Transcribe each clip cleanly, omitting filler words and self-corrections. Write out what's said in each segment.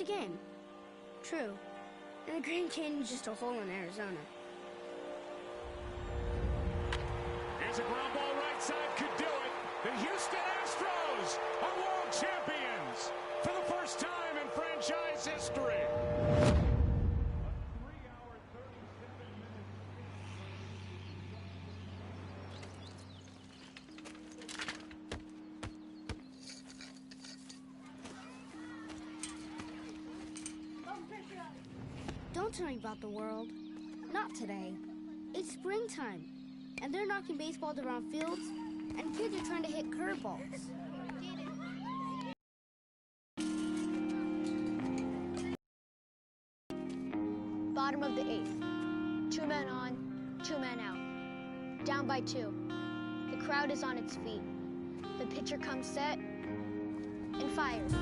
a game. True. And the Grand Canyon's just a hole in Arizona. Here's a ground ball right side, could do it. The Houston Astros are world champions for the first time in franchise history. Don't tell me about the world. Not today. It's springtime, and they're knocking baseballs around fields, and kids are trying to hit curveballs. Bottom of the 8th. 2 men on, 2 men out. Down by 2. The crowd is on its feet. The pitcher comes set and fires.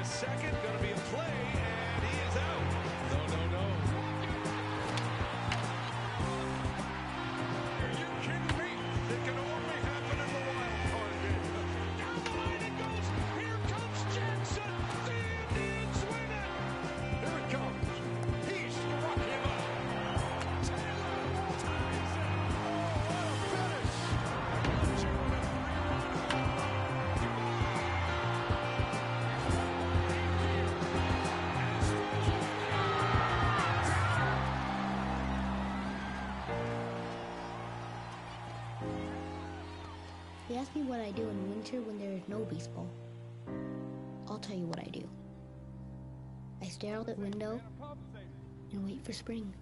Second, gonna be a play, and he is out. No. Are you kidding me? It can only happen in the wild card game. Down the line it goes. Here comes Jensen. The Indians win it. Here it comes. He struck him out. Taylor ties it. Oh, what a finish. 2-3 run. They ask me what I do in winter when there is no baseball. I'll tell you what I do. I stare out the window and wait for spring.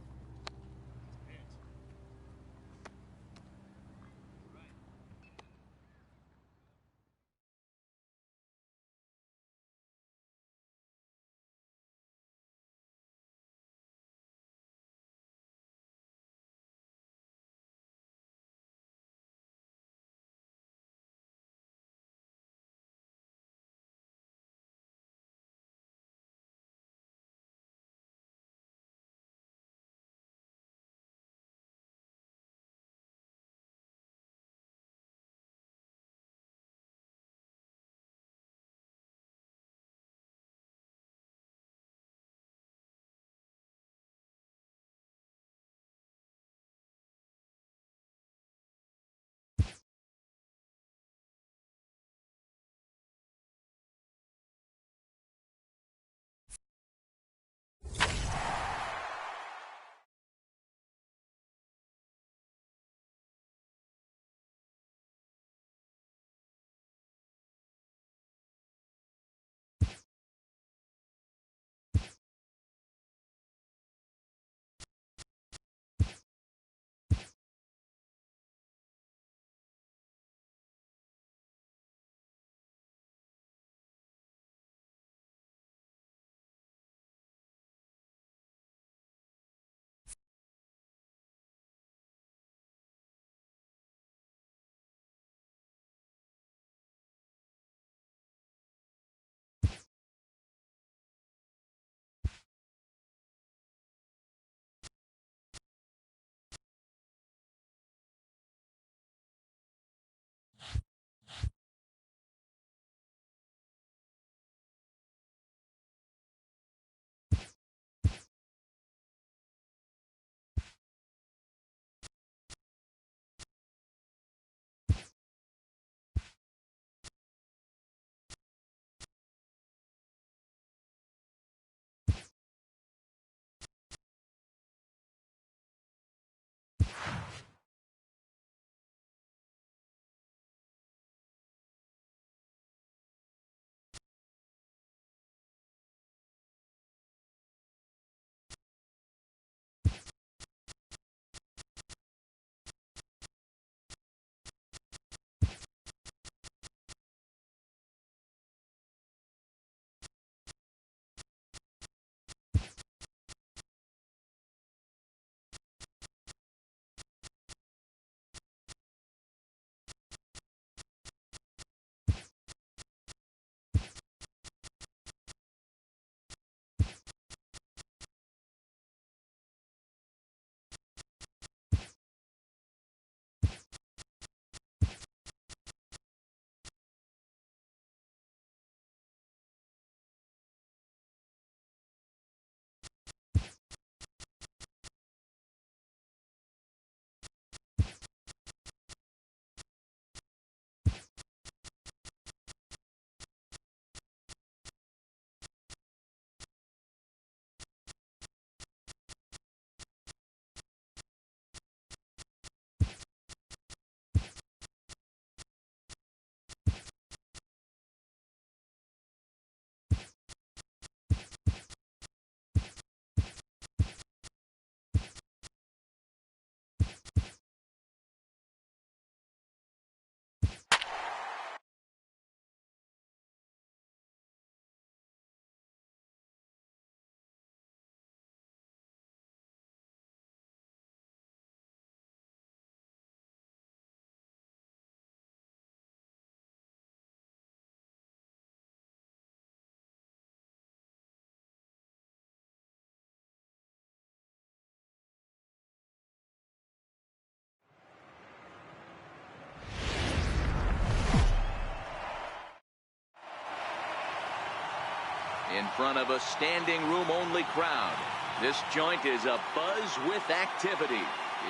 in front of a standing room only crowd. This joint is a buzz with activity.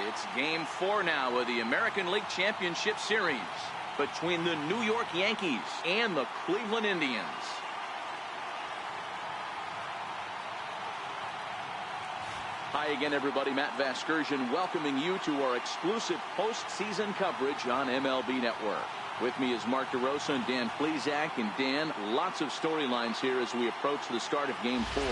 It's game 4 now of the American League Championship Series between the New York Yankees and the Cleveland Indians. Hi again, everybody. Matt Vasgersian welcoming you to our exclusive postseason coverage on MLB Network. With me is Mark DeRosa and Dan Plesac. And Dan, lots of storylines here as we approach the start of Game 4.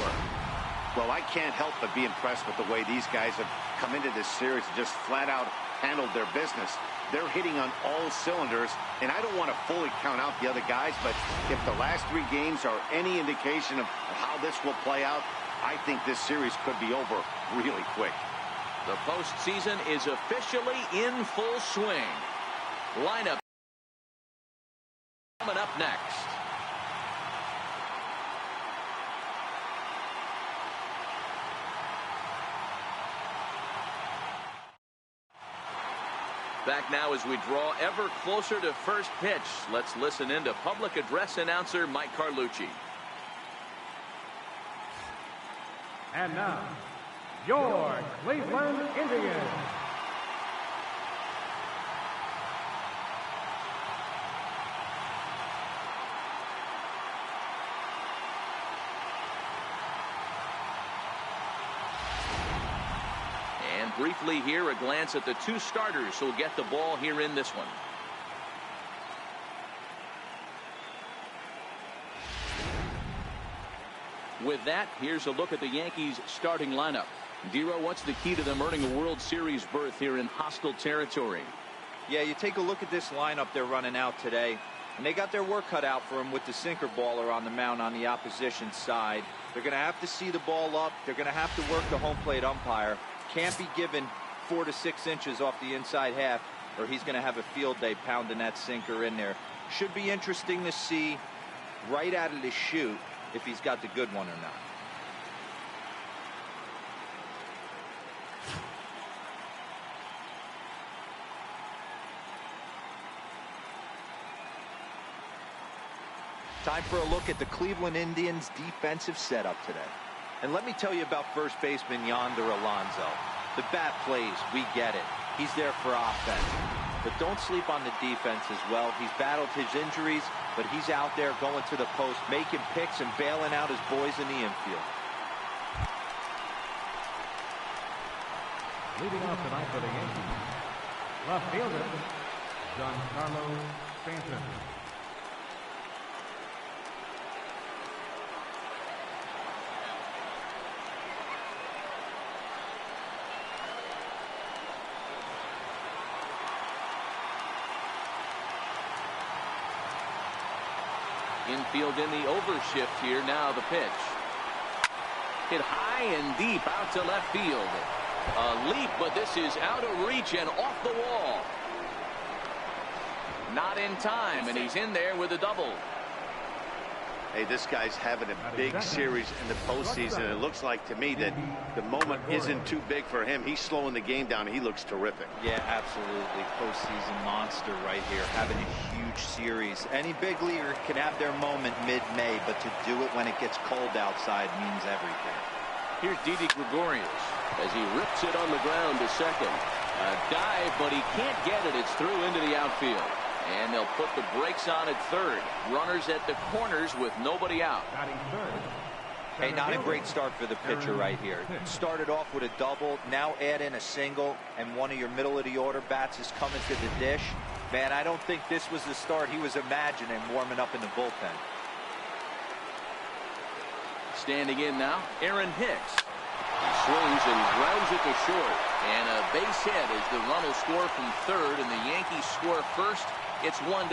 Well, I can't help but be impressed with the way these guys have come into this series and just flat out handled their business. They're hitting on all cylinders, and I don't want to fully count out the other guys, but if the last 3 games are any indication of how this will play out, I think this series could be over really quick. The postseason is officially in full swing. Lineup coming up next. Back now as we draw ever closer to first pitch. Let's listen in to public address announcer Mike Carlucci. And now, your Cleveland Indians. And briefly here, a glance at the 2 starters who'll get the ball here in this one. With that, here's a look at the Yankees starting lineup. Dero, what's the key to them earning a World Series berth here in hostile territory? Yeah, you take a look at this lineup they're running out today, and they got their work cut out for them with the sinker baller on the mound on the opposition side. They're going to have to see the ball up. They're going to have to work the home plate umpire. Can't be given 4 to 6 inches off the inside half, or he's going to have a field day pounding that sinker in there. Should be interesting to see right out of the chute if he's got the good one or not. Time for a look at the Cleveland Indians defensive setup today. And let me tell you about first baseman Yonder Alonso. The bat plays, we get it. He's there for offense. But don't sleep on the defense as well. He's battled his injuries, but he's out there going to the post, making picks and bailing out his boys in the infield. Leading off tonight for the Yankees, left fielder, Giancarlo Stanton. Infield in the overshift here. Now the pitch. Hit high and deep out to left field. A leap, but this is out of reach and off the wall. Not in time, and he's in there with a double. Hey, this guy's having a big series in the postseason. It looks like to me that the moment isn't too big for him. He's slowing the game down. He looks terrific. Yeah, absolutely. Postseason monster right here, having a huge series. Any big leaguer can have their moment mid-May, but to do it when it gets cold outside means everything. Here's Didi Gregorius as he rips it on the ground to second. A dive, but he can't get it. It's through into the outfield. And they'll put the brakes on at third. Runners at the corners with nobody out. Hey, not a great start for the pitcher right here. Started off with a double, now add in a single, and one of your middle of the order bats is coming to the dish. Man, I don't think this was the start he was imagining warming up in the bullpen. Standing in now, Aaron Hicks. He swings and grounds it to short. And a base hit as the run will score from third, and the Yankees score first. It's 1-0.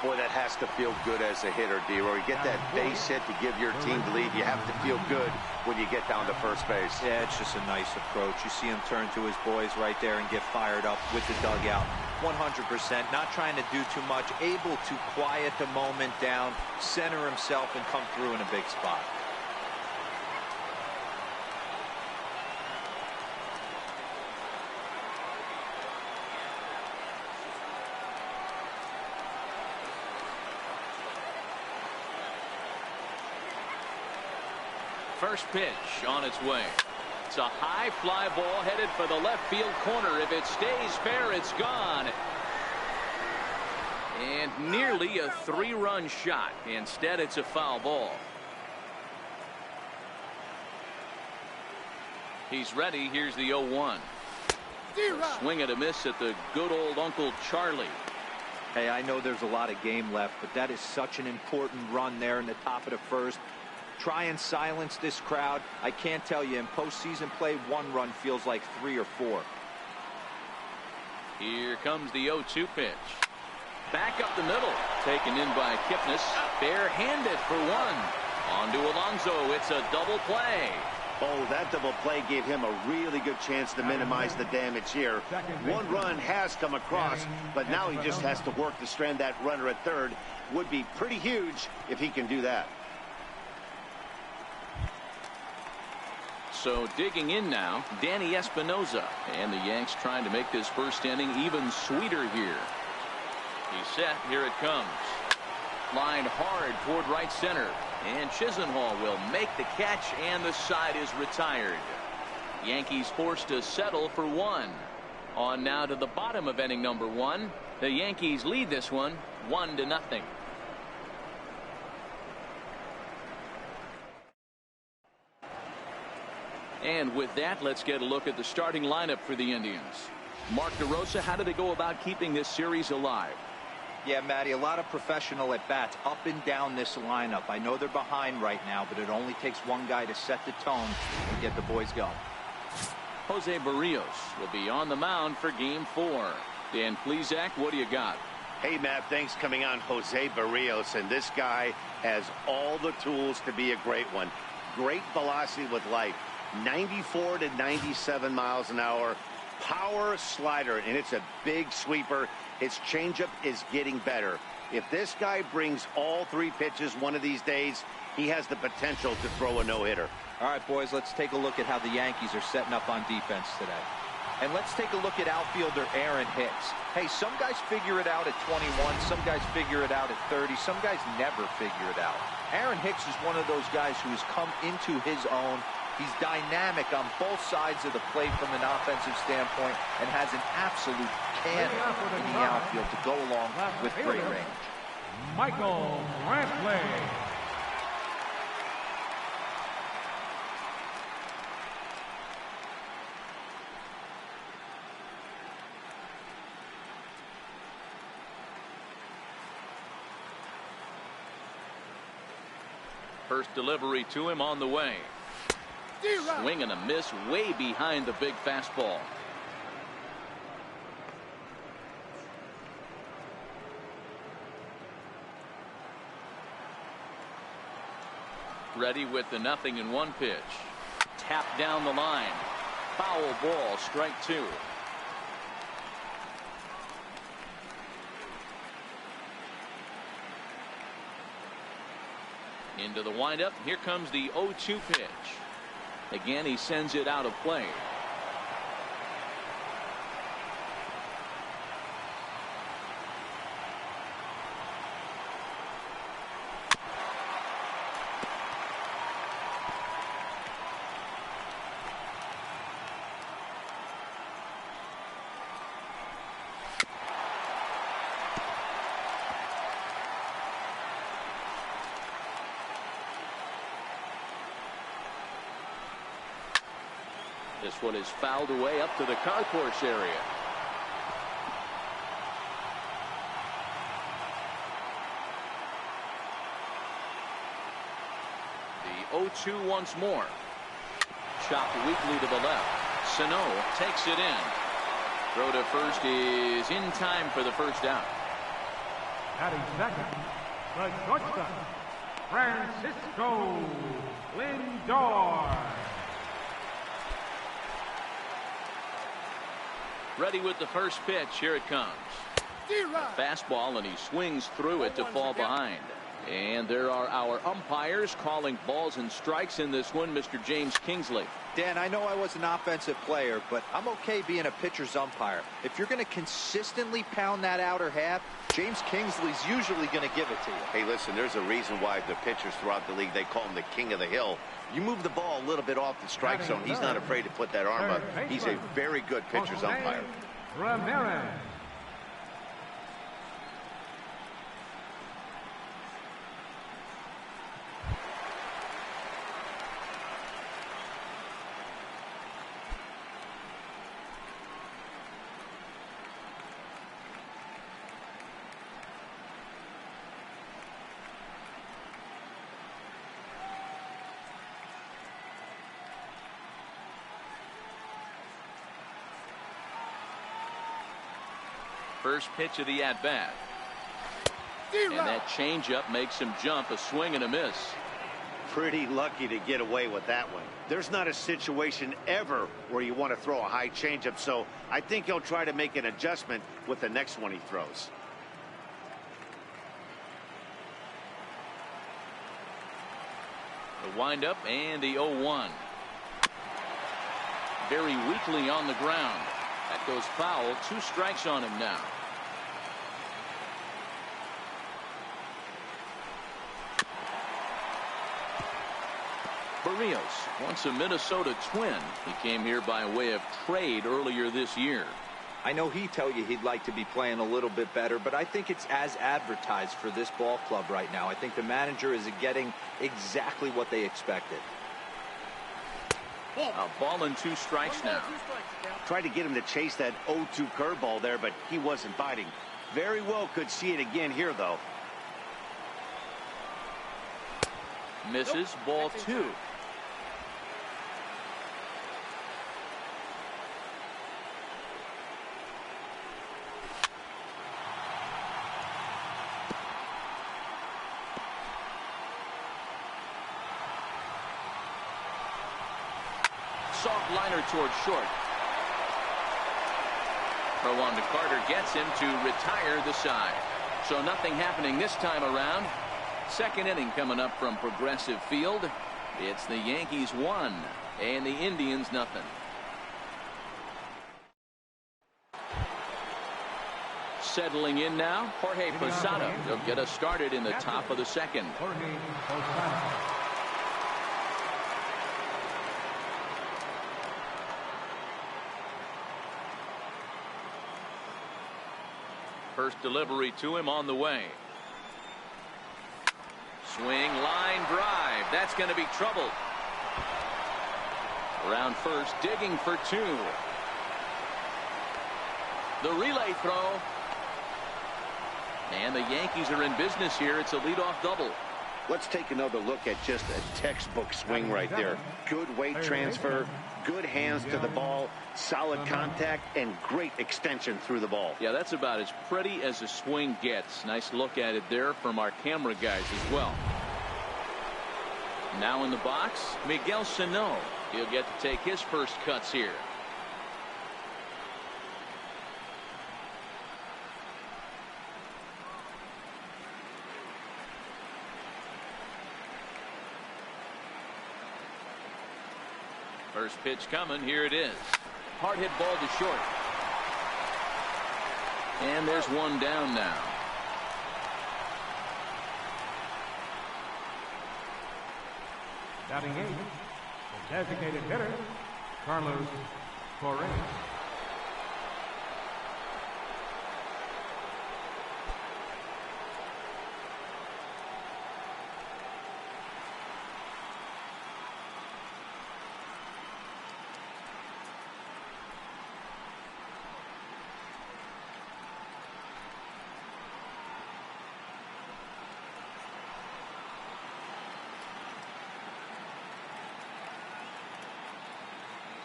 Boy, that has to feel good as a hitter, Dero. You get that base hit to give your team the lead. You have to feel good when you get down to first base. Yeah, it's just a nice approach. You see him turn to his boys right there and get fired up with the dugout. 100%, not trying to do too much, able to quiet the moment down, center himself, and come through in a big spot. First pitch on its way. It's a high fly ball headed for the left field corner. If it stays fair, it's gone. And nearly a 3-run shot. Instead, it's a foul ball. He's ready. Here's the 0-1. Swing and a miss at the good old Uncle Charlie. Hey, I know there's a lot of game left, but that is such an important run there in the top of the first. Try and silence this crowd. I can't tell you, in postseason play, 1 run feels like 3 or 4. Here comes the 0-2 pitch. Back up the middle. Taken in by Kipnis. Barehanded for 1. On to Alonso. It's a double play. Oh, that double play gave him a really good chance to minimize the damage here. 1 run has come across, but now he just has to work to strand that runner at third. Would be pretty huge if he can do that. So digging in now, Danny Espinoza. And the Yanks trying to make this first inning even sweeter here. He's set. Here it comes. Lined hard toward right center. And Chisenhall will make the catch, and the side is retired. Yankees forced to settle for 1. On now to the bottom of inning number 1. The Yankees lead this one 1-0. And with that, let's get a look at the starting lineup for the Indians. Mark DeRosa, how do they go about keeping this series alive? Yeah, Matty, a lot of professional at-bats up and down this lineup. I know they're behind right now, but it only takes one guy to set the tone and get the boys going. Jose Barrios will be on the mound for Game 4. Dan Plesac, what do you got? Hey, Matt, thanks. Coming on, Jose Barrios, and this guy has all the tools to be a great one. Great velocity with life. 94 to 97 miles an hour. Power slider, and it's a big sweeper. His changeup is getting better. If this guy brings all 3 pitches one of these days, he has the potential to throw a no-hitter. All right, boys, let's take a look at how the Yankees are setting up on defense today. And let's take a look at outfielder Aaron Hicks. Hey, some guys figure it out at 21. Some guys figure it out at 30. Some guys never figure it out. Aaron Hicks is one of those guys who has come into his own. He's dynamic on both sides of the plate from an offensive standpoint and has an absolute cannon in the outfield to go along with great range. Michael Brantley. First delivery to him on the way. Swing and a miss way behind the big fastball. Ready with the 0-1 pitch. Tapped down the line. Foul ball, strike 2. Into the windup. Here comes the 0-2 pitch. Again, he sends it out of play. This one is fouled away up to the concourse area. The 0-2 once more. Chopped weakly to the left. Sano takes it in. Throw to first is in time for the first out. Batting second, the shortstop, Francisco Lindor. Ready with the first pitch. Here it comes. A fastball, and he swings through it to fall behind. And there are our umpires calling balls and strikes in this one, Mr. James Kingsley. Dan, I know I was an offensive player, but I'm okay being a pitcher's umpire. If you're going to consistently pound that outer half, James Kingsley's usually going to give it to you. Hey, listen, there's a reason why the pitchers throughout the league, they call him the king of the hill. You move the ball a little bit off the strike zone, he's not afraid to put that arm up. He's a very good pitcher's umpire. Ramirez. First pitch of the at-bat. And that changeup makes him jump. A swing and a miss. Pretty lucky to get away with that one. There's not a situation ever where you want to throw a high changeup, so I think he'll try to make an adjustment with the next one he throws. The windup and the 0-1. Very weakly on the ground. That goes foul. 2 strikes on him now. Barrios, once a Minnesota Twin. He came here by way of trade earlier this year. I know he'd tell you he'd like to be playing a little bit better, but I think it's as advertised for this ball club right now. I think the manager is getting exactly what they expected. A ball and 2 strikes now. Tried to get him to chase that 0-2 curveball there, but he wasn't biting. Very well could see it again here, though. Misses. Ball 2. Soft liner towards short. Throw on to Carter gets him to retire the side. So nothing happening this time around. Second inning coming up from Progressive Field. It's the Yankees 1 and the Indians nothing. Settling in now, Jorge Posada. He'll get us started in the top of the second. First delivery to him on the way. Swing, line drive. That's going to be trouble. Around first, digging for 2. The relay throw. And the Yankees are in business here. It's a leadoff double. Let's take another look at just a textbook swing right there. Good weight transfer, good hands to the ball, solid contact, and great extension through the ball. Yeah, that's about as pretty as a swing gets. Nice look at it there from our camera guys as well. Now in the box, Miguel Sano. He'll get to take his first cuts here. First pitch coming. Here it is. Hard hit ball to short. And there's one down now. Batting 8, the designated hitter, Carlos Correa.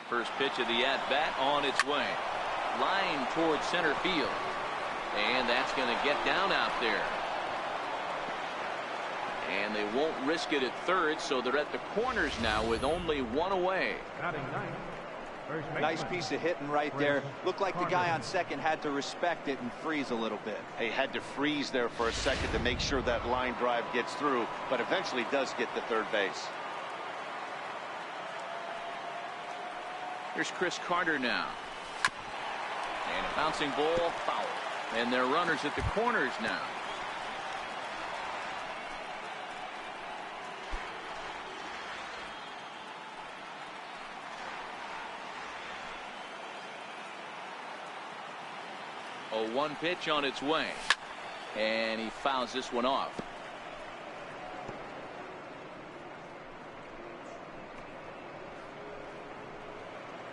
First pitch of the at-bat on its way. Line towards center field. And that's going to get down out there. And they won't risk it at third, so they're at the corners now with only 1 away. Batting 9, First Nice baseman. piece of hitting right there. Looked like the guy on second had to respect it and freeze a little bit. He had to freeze there for a second to make sure that line drive gets through, but eventually does get to third base. Here's Chris Carter now. And a bouncing ball, foul. And they're runners at the corners now. A 1 pitch on its way. And he fouls this one off.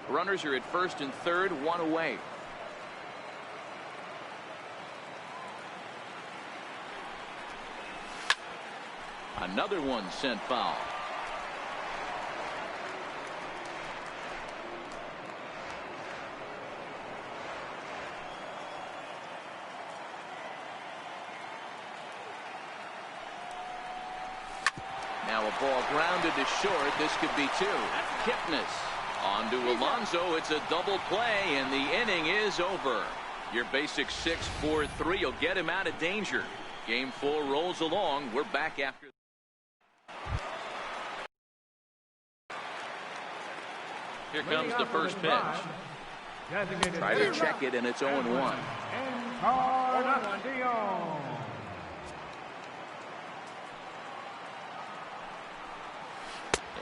Runners are at first and third, 1 away. Another one sent foul. Now a ball grounded to short. This could be 2. Kipnis on to Alonso. It's a double play, and the inning is over. Your basic 6-4-3 will get him out of danger. Game 4 rolls along. We're back after. Here comes the first pitch. Try to check it, and it's 0-1.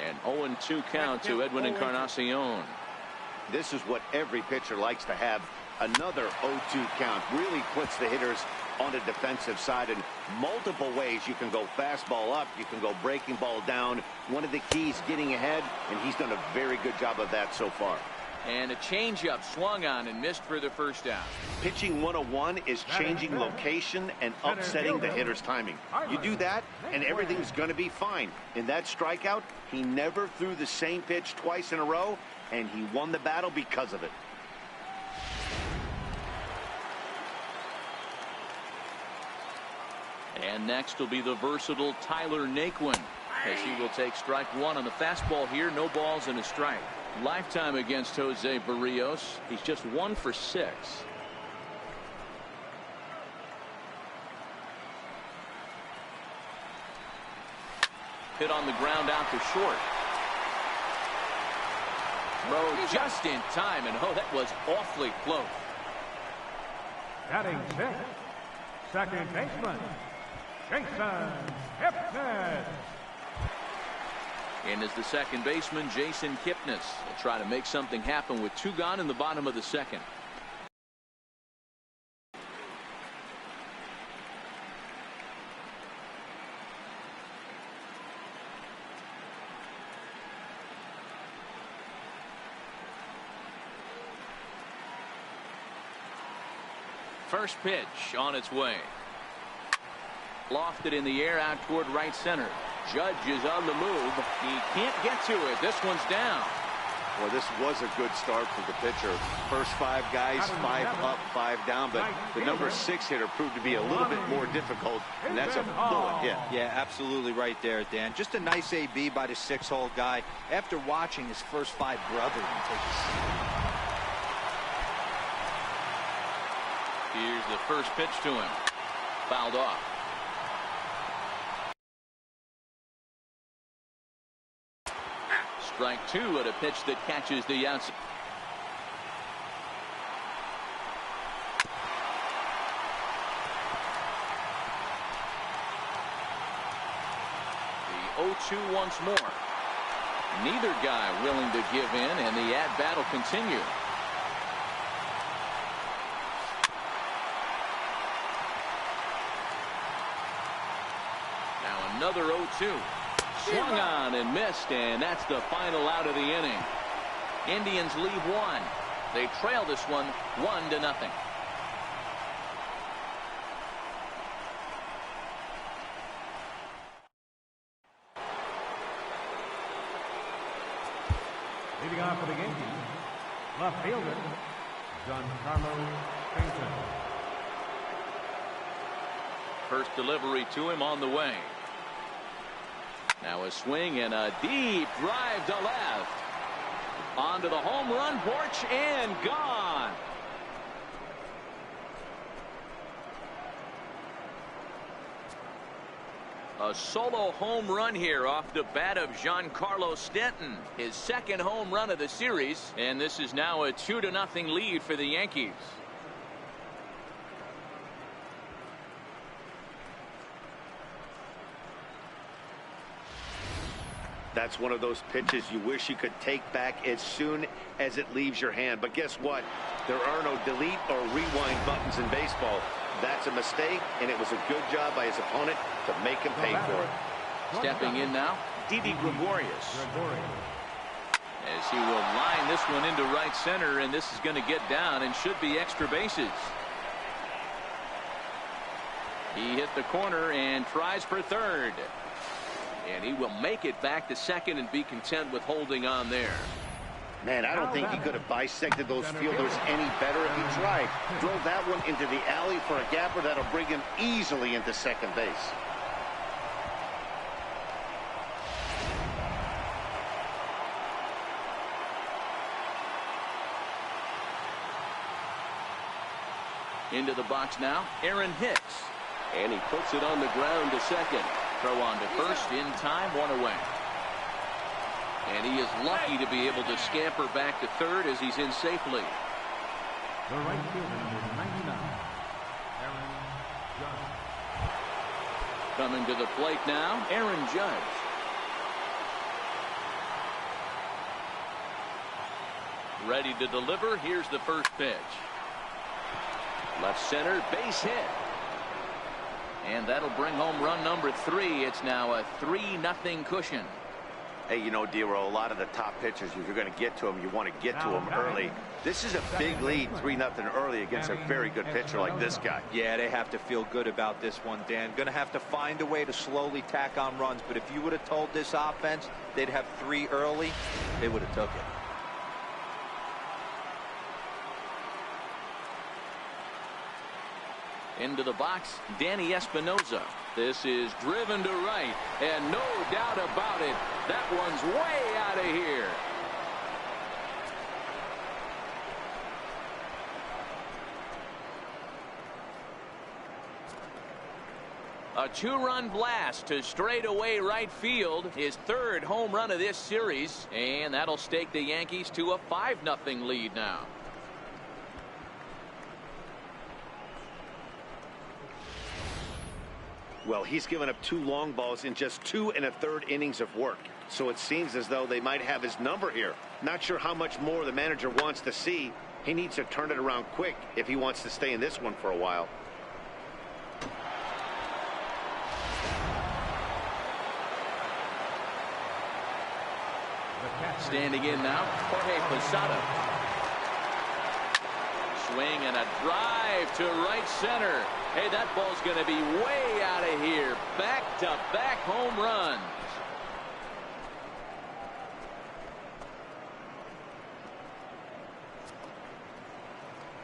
And 0-2 count to Edwin Encarnacion. This is what every pitcher likes to have. Another 0-2 count really puts the hitters on the defensive side in multiple ways. You can go fastball up, you can go breaking ball down. One of the keys, getting ahead, and he's done a very good job of that so far. And a changeup swung on and missed for the first out. Pitching 101 is changing location and upsetting the hitter's timing. You do that, and everything's going to be fine. In that strikeout, he never threw the same pitch twice in a row, and he won the battle because of it. And next will be the versatile Tyler Naquin, as he will take strike 1 on the fastball here. No balls and a strike. Lifetime against Jose Barrios. He's just 1 for 6. Hit on the ground out to short. Throw just in time, and oh, that was awfully close. Batting 6, second baseman, Jason Kipnis. In is the second baseman, Jason Kipnis. Will try to make something happen with 2 gone in the bottom of the second. First pitch on its way. Lofted in the air out toward right center. Judge is on the move. He can't get to it. This one's down. Well, this was a good start for the pitcher. First 5 guys, 5 up, 5 down, but the number 6 hitter proved to be a little bit more difficult, and that's a bullet hit. Yeah, absolutely right there, Dan. Just a nice AB by the 6-hole guy after watching his first 5 brethren take a seat. Here's the first pitch to him. Fouled off. Strike 2 at a pitch that catches the outside. The 0-2 once more. Neither guy willing to give in, and the at-bat will continue. Now another 0-2. Swung on and missed, and that's the final out of the inning. Indians lead 1. They trail this one 1-0. Leading off for the Yankees, left fielder, Giancarlo Stanton. First delivery to him on the way. Now a swing and a deep drive to left. Onto the home run porch and gone. A solo home run here off the bat of Giancarlo Stanton. His second home run of the series, and this is now a 2-0 lead for the Yankees. That's one of those pitches you wish you could take back as soon as it leaves your hand. But guess what? There are no delete or rewind buttons in baseball. That's a mistake, and it was a good job by his opponent to make him pay for it. Stepping in now, Didi Gregorius. As he will line this one into right center, and this is going to get down and should be extra bases. He hit the corner and tries for third. And he will make it back to second and be content with holding on there. Man, I don't think he could have bisected those fielders any better if he tried. Drove that one into the alley for a gapper that'll bring him easily into second base. Into the box now, Aaron Hicks. And he puts it on the ground to second. Throw on to first in time, one away. And he is lucky to be able to scamper back to third as he's in safely. The right fielder, number 99, Aaron Judge. Coming to the plate now, Aaron Judge. Ready to deliver. Here's the first pitch. Left center, base hit. And that'll bring home run number 3. It's now a 3-0 cushion. Hey, you know, D-Roll, a lot of the top pitchers, if you're going to get to them, you want to get to them early. This is a big lead, 3-0 early against a very good pitcher like this guy. Yeah, they have to feel good about this one, Dan. Going to have to find a way to slowly tack on runs. But if you would have told this offense they'd have 3 early, they would have took it. Into the box, Danny Espinosa. This is driven to right, and no doubt about it, that one's way out of here. A 2-run blast to straightaway right field, his 3rd home run of this series, and that'll stake the Yankees to a 5-0 lead now. Well, he's given up 2 long balls in just 2 1/3 innings of work. So it seems as though they might have his number here. Not sure how much more the manager wants to see. He needs to turn it around quick if he wants to stay in this one for a while. Standing in now, Jorge Posada. Swing and a drive to right center. Hey, that ball's going to be way out of here. Back-to-back home runs.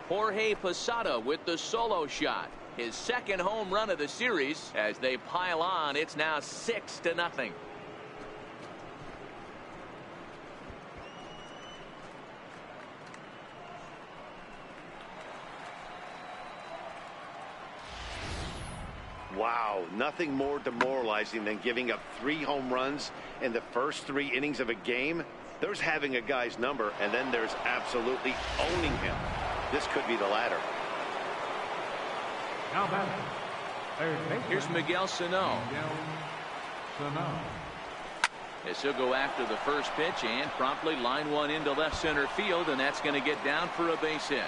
Jorge Posada with the solo shot. His 2nd home run of the series. As they pile on, it's now 6-0. Wow, nothing more demoralizing than giving up 3 home runs in the first 3 innings of a game. There's having a guy's number, and then there's absolutely owning him. This could be the latter. Now back. Here's Miguel Sano. As he'll go after the first pitch and promptly line one into left center field, and that's going to get down for a base hit.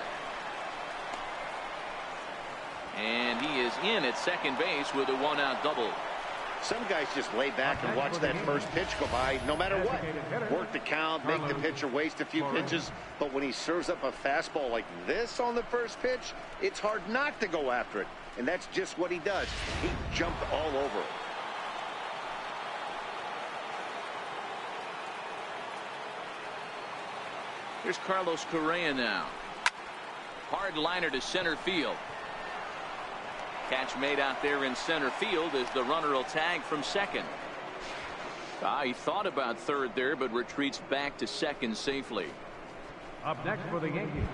And he is in at second base with a 1-out double. Some guys just lay back and watch that first pitch go by no matter what. Work the count, make the pitcher waste a few pitches. But when he serves up a fastball like this on the first pitch, it's hard not to go after it. And that's just what he does. He jumped all over it. Here's Carlos Correa now. Hard liner to center field. Catch made out there in center field as the runner will tag from second. He thought about third there, but retreats back to second safely. Up next for the Yankees,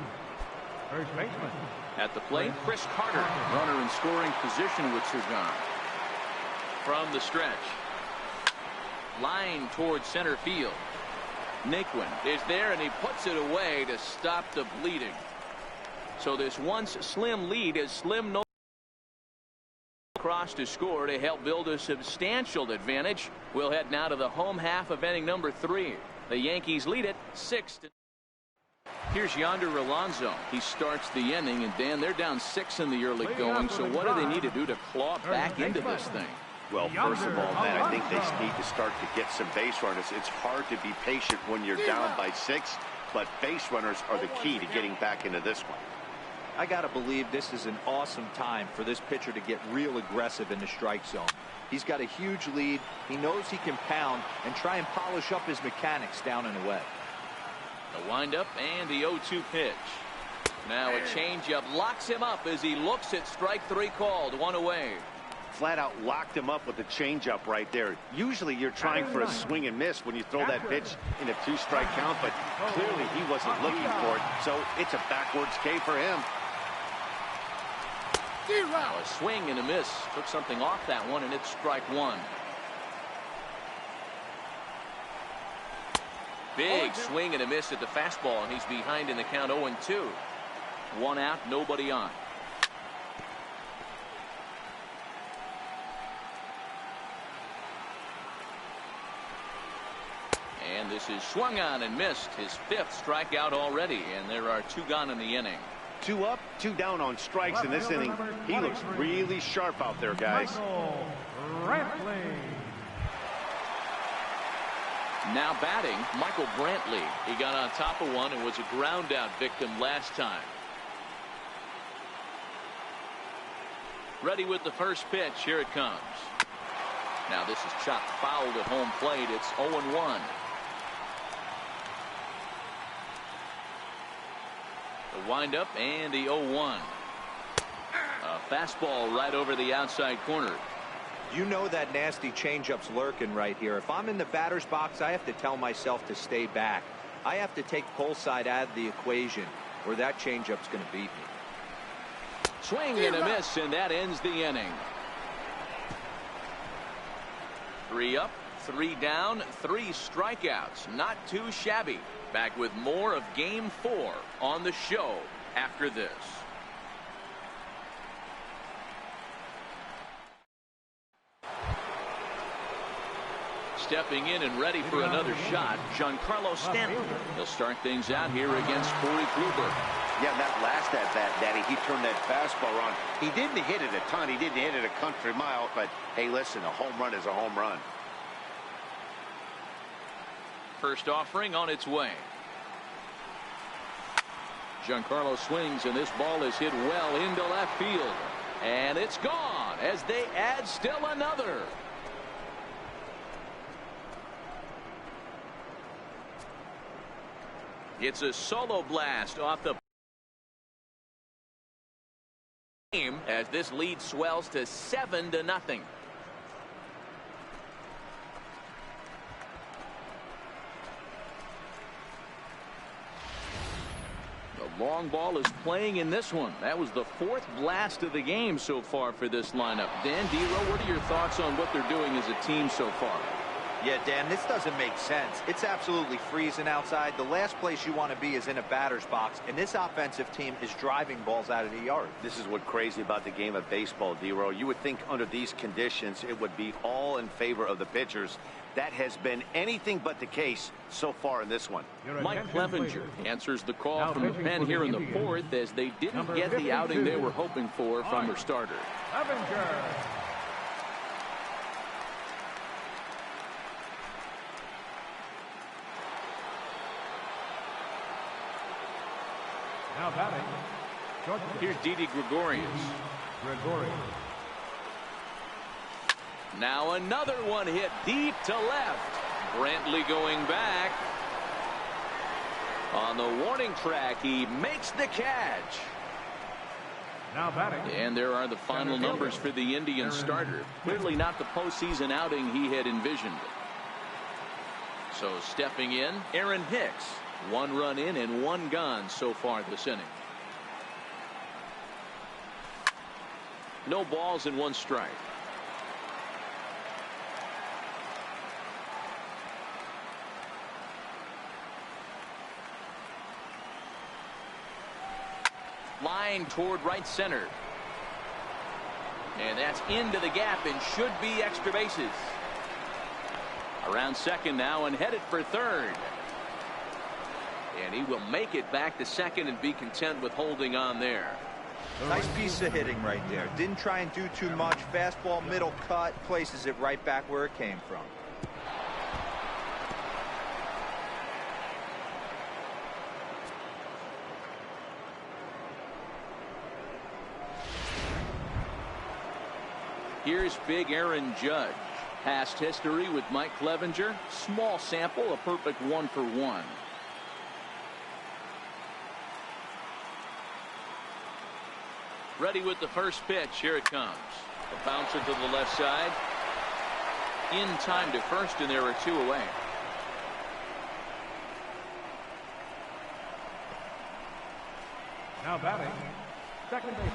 first baseman. At the plate, Chris Carter. Runner in scoring position with two gone. From the stretch. Line towards center field. Naquin is there, and he puts it away to stop the bleeding. So this once slim lead is slim no across to score to help build a substantial advantage. We'll head now to the home half of inning number 3. The Yankees lead it 6-0. Here's Yonder Alonso. He starts the inning, and Dan, they're down 6 in the early going. So what do they need to do to claw back into this thing? Well, first of all, Matt, I think they need to start to get some base runners. It's hard to be patient when you're down by 6, but base runners are the key to getting back into this one. I got to believe this is an awesome time for this pitcher to get real aggressive in the strike zone. He's got a huge lead. He knows he can pound and try and polish up his mechanics down and away. The windup and the 0-2 pitch. Now a changeup locks him up as he looks at strike 3 called. 1 away. Flat out locked him up with the changeup right there. Usually you're trying for a swing and miss when you throw that pitch in a 2-strike count, but clearly he wasn't looking for it, so it's a backwards K for him. Now a swing and a miss. Took something off that one, and it's strike 1. Big swing and a miss at the fastball, and he's behind in the count 0-2. 1 out, nobody on. And this is swung on and missed. His 5th strikeout already, and there are 2 gone in the inning. 2 up, 2 down on strikes in this inning. He looks really sharp out there, guys. Now batting, Michael Brantley. He got on top of one and was a ground out victim last time. Ready with the first pitch. Here it comes. Now this is chopped foul at home plate. It's 0-1. The windup and the 0-1. A fastball right over the outside corner. You know that nasty changeup's lurking right here. If I'm in the batter's box, I have to tell myself to stay back. I have to take pull side out of the equation, or that changeup's going to beat me. Swing and a miss, and that ends the inning. 3 up, 3 down, 3 strikeouts. Not too shabby. Back with more of Game 4 on the show after this. Stepping in and ready for another shot, Giancarlo Stanton. He'll start things out here against Corey Kluber. Yeah, that last at-bat, Daddy, he turned that fastball on. He didn't hit it a ton. He didn't hit it a country mile, but hey, listen, a home run is a home run. First offering on its way. Giancarlo swings, and this ball is hit well into left field. And it's gone as they add still another. It's a solo blast off the game as this lead swells to 7-0. The long ball is playing in this one. That was the 4th blast of the game so far for this lineup. Dan, D-Row, what are your thoughts on what they're doing as a team so far? Yeah, Dan, this doesn't make sense. It's absolutely freezing outside. The last place you want to be is in a batter's box, and this offensive team is driving balls out of the yard. This is what's crazy about the game of baseball, D-Row. You would think under these conditions it would be all in favor of the pitchers. That has been anything but the case so far in this one. Mike Clevenger answers the call from the pen here in the 4th as they didn't get the outing they were hoping for from their starter. Clevenger. Now batting. Here's Didi Gregorius. Now another one hit deep to left. Brantley going back. On the warning track, he makes the catch. Now batting. And there are the final numbers for the Indian starter. Clearly not the postseason outing he had envisioned. So stepping in, Aaron Hicks. 1 run in and 1 gone so far this inning. No balls and 1 strike. Line toward right center. And that's into the gap and should be extra bases. Around second now and headed for third. And he will make it back to second and be content with holding on there. Nice piece of hitting right there. Didn't try and do too much. Fastball, middle cut, places it right back where it came from. Here's big Aaron Judge. Past history with Mike Clevenger. Small sample, a perfect 1-for-1. Ready with the first pitch. Here it comes. A bouncer to the left side. In time to first, and there are 2 away. Now batting, second baseman.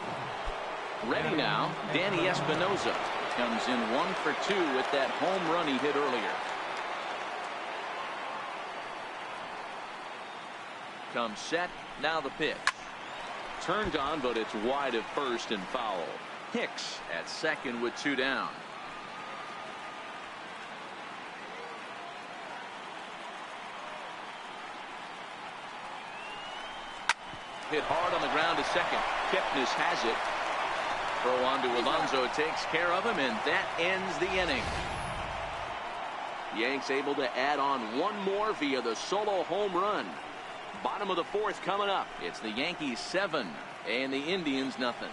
Ready now, Danny Espinosa. Comes in 1 for 2 with that home run he hit earlier. Comes set. Now the pitch. Turned on, but it's wide at first and foul. Hicks at second with 2 down. Hit hard on the ground to second. Kipnis has it. Throw on to Alonso takes care of him, and that ends the inning. Yanks able to add on 1 more via the solo home run. Bottom of the 4th coming up. It's the Yankees 7 and the Indians nothing.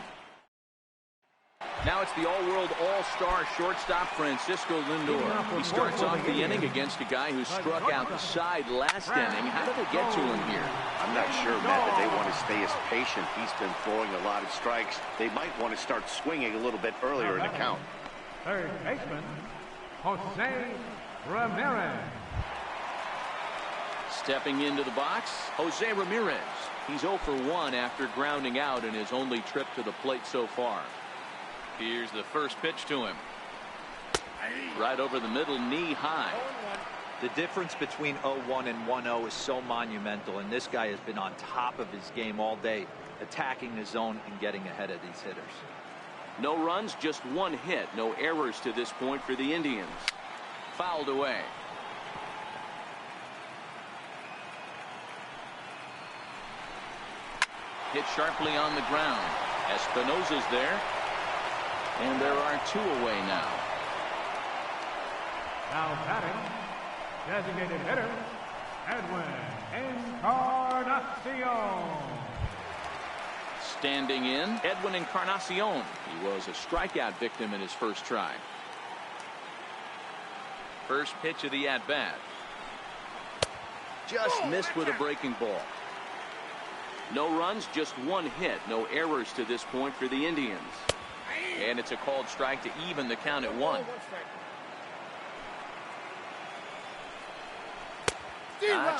Now it's the all-world all-star shortstop Francisco Lindor. He starts off the inning against a guy who struck out the side last inning. How did they get to him here? I'm not sure, Matt, that they want to stay as patient. He's been throwing a lot of strikes. They might want to start swinging a little bit earlier in the count. Third baseman, Jose Ramirez. Stepping into the box, Jose Ramirez. He's 0 for 1 after grounding out in his only trip to the plate so far. Here's the first pitch to him. Right over the middle, knee high. The difference between 0-1 and 1-0 is so monumental, and this guy has been on top of his game all day, attacking the zone and getting ahead of these hitters. No runs, just 1 hit. No errors to this point for the Indians. Fouled away. Hit sharply on the ground. Espinosa's there. And there are 2 away now. Now batting, designated hitter, Edwin Encarnacion. Standing in, Edwin Encarnacion. He was a strikeout victim in his first try. First pitch of the at-bat. Just missed with a breaking ball. No runs, just 1 hit. No errors to this point for the Indians. And it's a called strike to even the count at 1.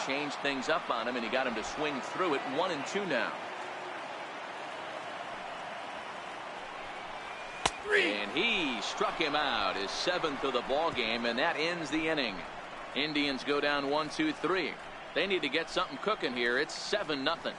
Changed things up on him, and he got him to swing through it. 1-2 now. And he struck him out, his 7th of the ball game, and that ends the inning. Indians go down 1-2-3. They need to get something cooking here. It's 7-0.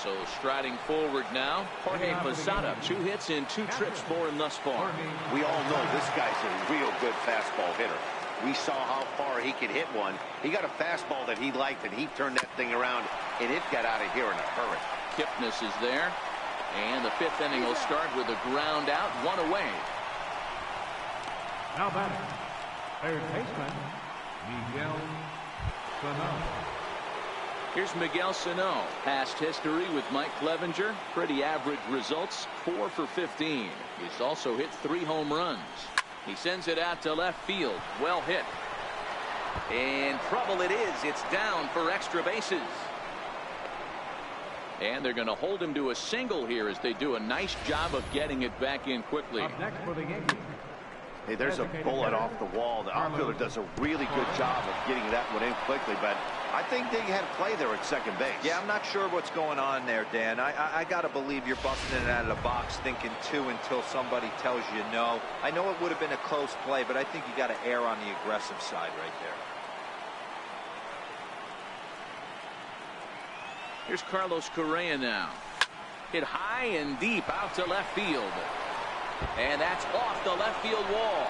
So striding forward now, Jorge Posada. 2 hits in 2 trips for him thus far. We all know this guy's a real good fastball hitter. We saw how far he could hit one. He got a fastball that he liked, and he turned that thing around, and it got out of here in a hurry. Kipnis is there. And the 5th inning will start with a ground out, 1 away. Now batting, third baseman, Miguel Sano. Here's Miguel Sano. Past history with Mike Clevenger. Pretty average results. 4 for 15. He's also hit 3 home runs. He sends it out to left field. Well hit. And trouble it is. It's down for extra bases. And they're going to hold him to a single here as they do a nice job of getting it back in quickly. Up next for the Yankees. Hey, there's a bullet off the wall. The outfielder does a really good job of getting that one in quickly, but I think they had a play there at second base. Yeah, I'm not sure what's going on there, Dan. I got to believe you're busting it out of the box thinking two until somebody tells you no. I know it would have been a close play, but I think you got to err on the aggressive side right there. Here's Carlos Correa now. Hit high and deep out to left field. And that's off the left field wall.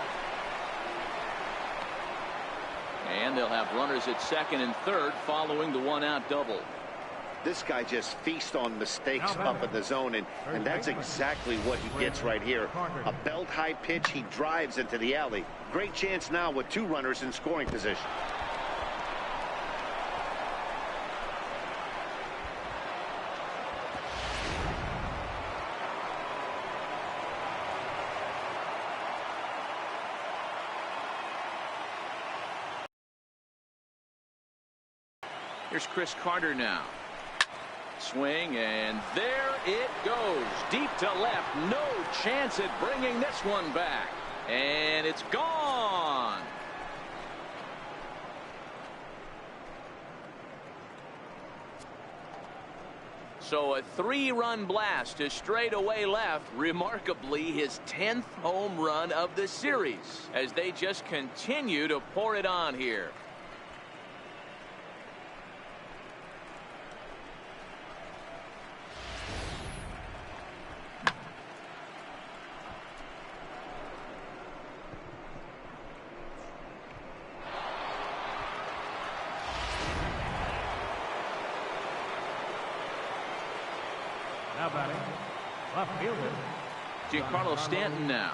And they'll have runners at second and third following the one-out double. This guy just feasts on mistakes up in the zone, and that's exactly what he gets right here. A belt-high pitch, he drives into the alley. Great chance now with two runners in scoring position. Here's Chris Carter now. Swing, and there it goes. Deep to left. No chance at bringing this one back. And it's gone. So a 3-run blast to straightaway left. Remarkably, his 10th home run of the series as they just continue to pour it on here. Now batting, left fielder. Giancarlo Stanton now.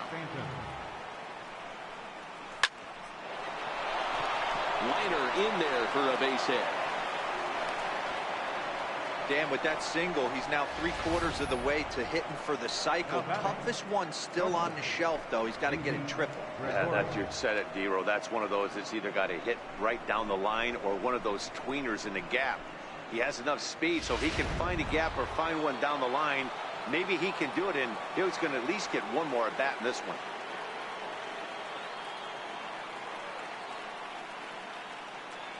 Liner in there for a base hit. Dan, with that single, he's now 3/4 of the way to hitting for the cycle. Toughest one still on the shelf, though. He's got to get it triple. Yeah, that dude said it, Dero. That's one of those that's either got to hit right down the line or one of those tweeners in the gap. He has enough speed, so if he can find a gap or find one down the line, maybe he can do it, and he's going to at least get one more at bat in this one.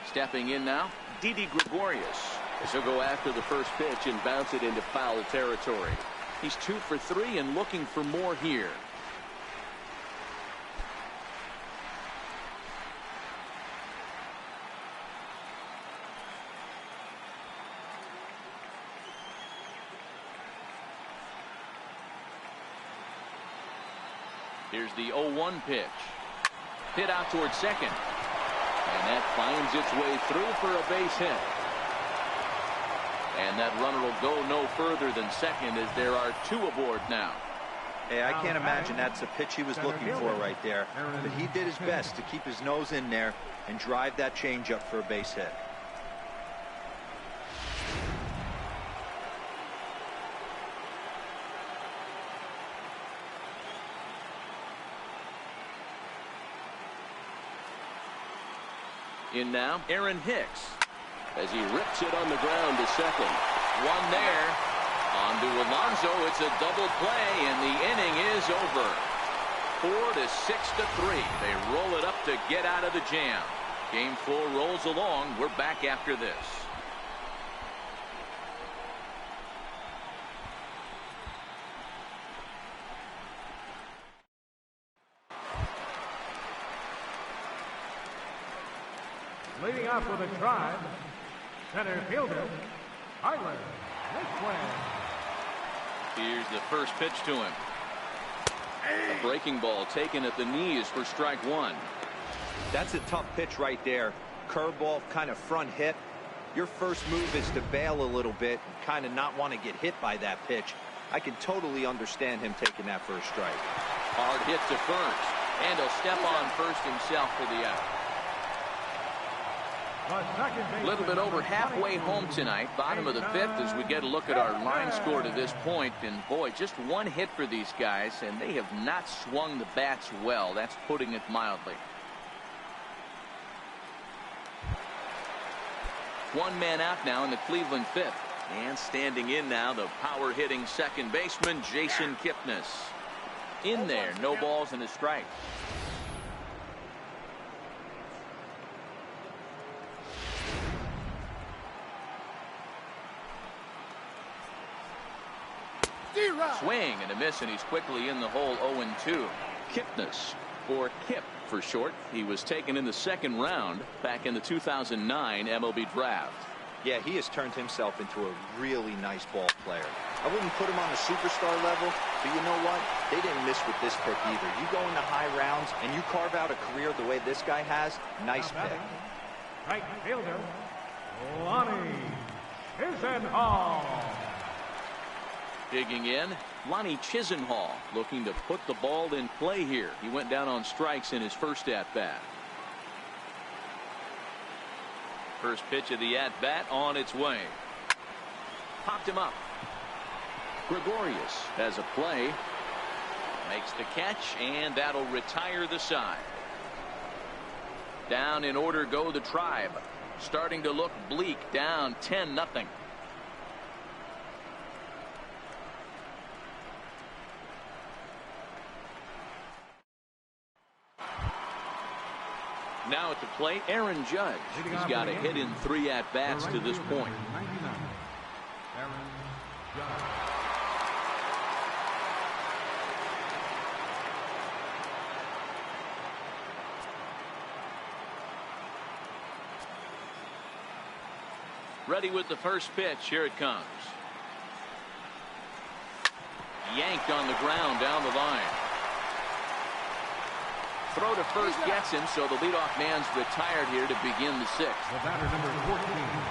Stepping in now, Didi Gregorius. He'll go after the first pitch and bounce it into foul territory. He's 2 for 3 and looking for more here. Here's the 0-1 pitch. Hit out towards second. And that finds its way through for a base hit. And that runner will go no further than second as there are 2 aboard now. Hey, I can't imagine that's a pitch he was looking for right there. But he did his best to keep his nose in there and drive that changeup for a base hit. In now, Aaron Hicks as he rips it on the ground to second. One there. On to Alonso. It's a double play, and the inning is over. 4-6-3. They roll it up to get out of the jam. Game 4 rolls along. We're back after this. Leading off with a drive, center fielder, Tyler Litwin. Here's the first pitch to him. A breaking ball taken at the knees for strike 1. That's a tough pitch right there. Curveball, kind of front hit. Your first move is to bail a little bit and kind of not want to get hit by that pitch. I can totally understand him taking that first strike. Hard hit to first, and he'll step on first himself for the out. A little bit over halfway home tonight, bottom of the 5th, as we get a look at our line score to this point. And boy, just one hit for these guys, and they have not swung the bats well. That's putting it mildly. One man out now in the Cleveland 5th. And standing in now, the power-hitting second baseman, Jason Kipnis. In there, no balls and a strike. Swing and a miss, and he's quickly in the hole. 0-2. Kipnis, or Kip for short. He was taken in the second round back in the 2009 MLB draft. Yeah, he has turned himself into a really nice ball player. I wouldn't put him on a superstar level, but you know what? They didn't miss with this pick either. You go into high rounds and you carve out a career the way this guy has. Nice pick. Right fielder, Lonnie Chisenhall. Digging in, Lonnie Chisenhall looking to put the ball in play here. He went down on strikes in his first at-bat. First pitch of the at-bat on its way. Popped him up. Gregorius has a play. Makes the catch, and that'll retire the side. Down in order go the Tribe. Starting to look bleak, down 10-0. Now at the plate, Aaron Judge. He's got a hit in 3 at-bats to this point. Aaron Judge. Ready with the first pitch. Here it comes. Yanked on the ground down the line. Throw to first gets him, so the leadoff man's retired here to begin the 6th. The batter, number 14.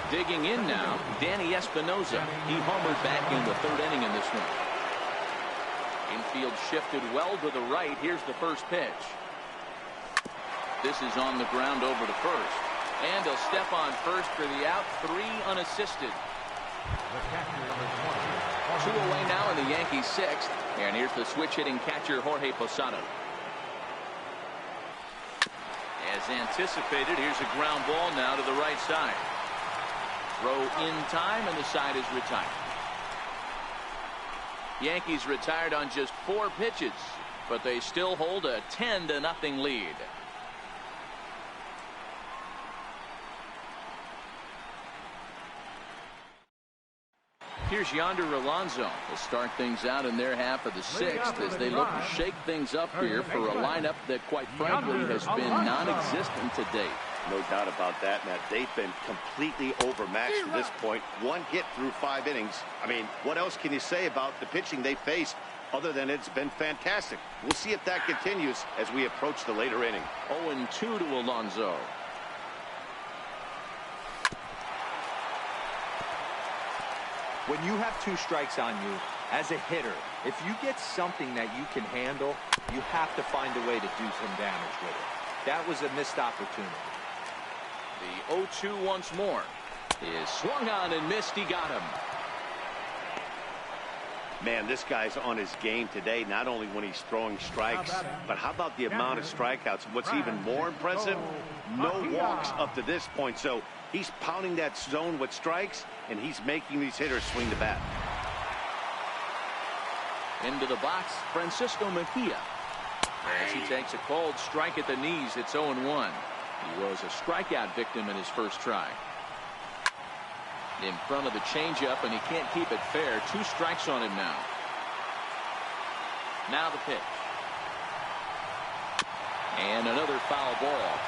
Digging in now, Danny Espinosa. He homered back in the 3rd inning in this one. Infield shifted well to the right. Here's the first pitch. This is on the ground over to first. And he'll step on first for the out. 3 unassisted. The catcher, number 2 20. away now in the Yankees 6th. And here's the switch-hitting catcher, Jorge Posada. As anticipated, here's a ground ball now to the right side. Throw in time, and the side is retired. Yankees retired on just 4 pitches, but they still hold a 10-0 lead. Here's Yonder Alonso to start things out in their half of the 6th as they look to shake things up here for a lineup that, quite frankly, has been non-existent to date. No doubt about that, Matt. They've been completely overmatched to this point. 1 hit through 5 innings. I mean, what else can you say about the pitching they faced other than it's been fantastic? We'll see if that continues as we approach the later inning. 0-2 to Alonso. When you have 2 strikes on you, as a hitter, if you get something that you can handle, you have to find a way to do some damage with it. That was a missed opportunity. The 0-2 once more is swung on and missed. He got him. Man, this guy's on his game today, not only when he's throwing strikes, but how about the amount of strikeouts? What's even more impressive, no walks up to this point. So he's pounding that zone with strikes, and he's making these hitters swing the bat. Into the box, Francisco Mejia. As he takes a cold strike at the knees, it's 0-1. He was a strikeout victim in his first try. In front of the changeup, and he can't keep it fair. 2 strikes on him now. Now the pitch. And another foul ball.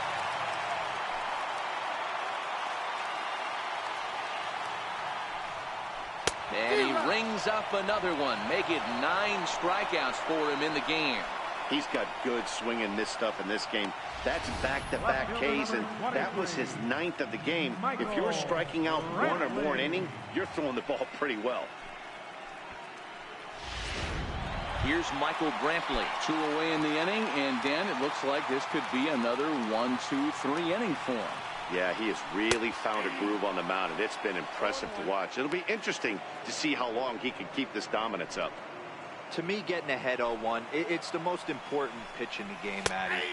And he rings up another one. Make it 9 strikeouts for him in the game. He's got good swing and miss stuff in this game. That's back-to-back Ks, and that was his 9th of the game. If you're striking out 1 or more an inning, you're throwing the ball pretty well. Here's Michael Brantley. 2 away in the inning, and Dan, it looks like this could be another 1, 2, 3 inning for him. Yeah, he has really found a groove on the mound, and it's been impressive to watch. It'll be interesting to see how long he can keep this dominance up. To me, getting ahead 0-1, it's the most important pitch in the game, Matty.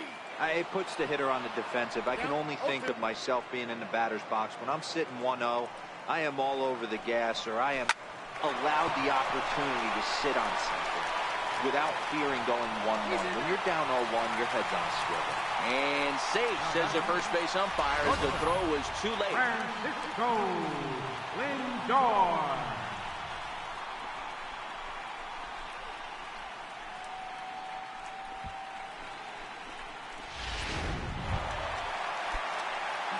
It puts the hitter on the defensive. I can only think of myself being in the batter's box. When I'm sitting 1-0, I am all over the gas, or I am allowed the opportunity to sit on something without fearing going 1-1. When you're down 0-1, your head's on a swivel. And safe, says the first base umpire, as the throw was too late. Francisco Lindor.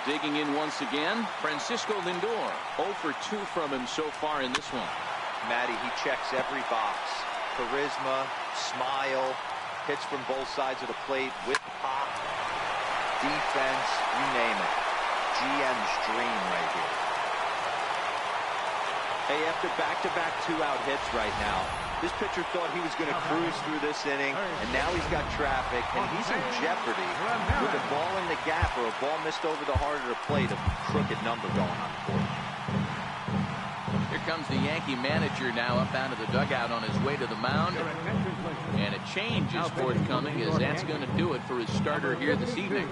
Digging in once again, Francisco Lindor. 0 for 2 from him so far in this one. Matty, he checks every box. Charisma, smile, hits from both sides of the plate with pop, defense, you name it. GM's dream right here. Hey, after back-to-back 2-out hits right now, this pitcher thought he was going to cruise through this inning, and now he's got traffic, and he's in jeopardy with a ball in the gap or a ball missed over the heart of the plate, a crooked number going on the board. Here comes the Yankee manager now up out of the dugout on his way to the mound. And a change is forthcoming, as that's going to do it for his starter here this evening.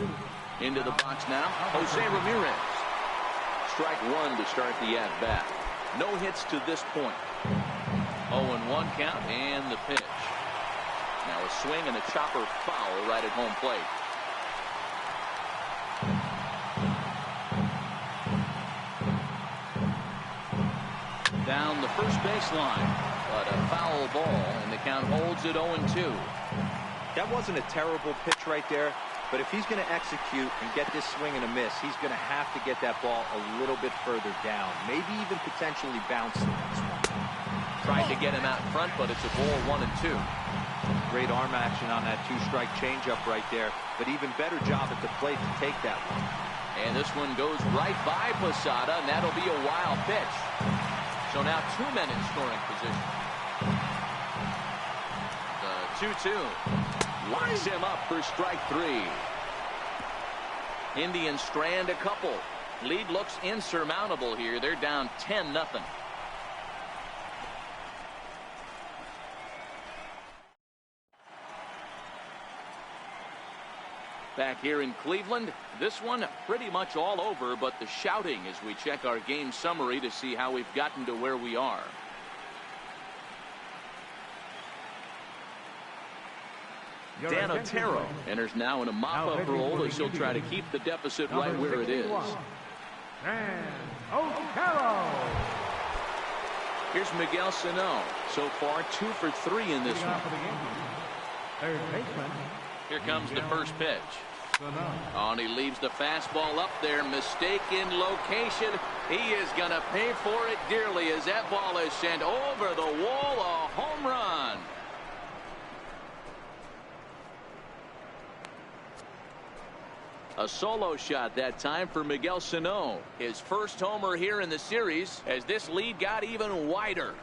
Into the box now, Jose Ramirez. Strike one to start the at-bat. No hits to this point. 0-1 count and the pitch. Now a swing and a chopper foul right at home plate. Down the first baseline, but a foul ball, and the count holds at 0-2. That wasn't a terrible pitch right there, but if he's going to execute and get this swing and a miss, he's going to have to get that ball a little bit further down, maybe even potentially bounce the next one. Tried to get him out front, but it's a ball 1-2. Great arm action on that two-strike changeup right there, but even better job at the plate to take that one. And this one goes right by Posada, and that'll be a wild pitch. So now 2 men in scoring position. The 2-2 locks him up for strike 3. Indians strand a couple. Lead looks insurmountable here. They're down 10-0. Back here in Cleveland, this one pretty much all over, but the shouting as we check our game summary to see how we've gotten to where we are. Dan Otero enters now in a mop-up role as he'll try to keep the deficit right where it is. Dan Otero. Here's Miguel Sano. So far 2 for 3 in this one. Third baseman. Here comes the first pitch. Oh, and he leaves the fastball up there. Mistaken location. He is going to pay for it dearly as that ball is sent over the wall. A home run. A solo shot that time for Miguel Sano. His first homer here in the series as this lead got even wider.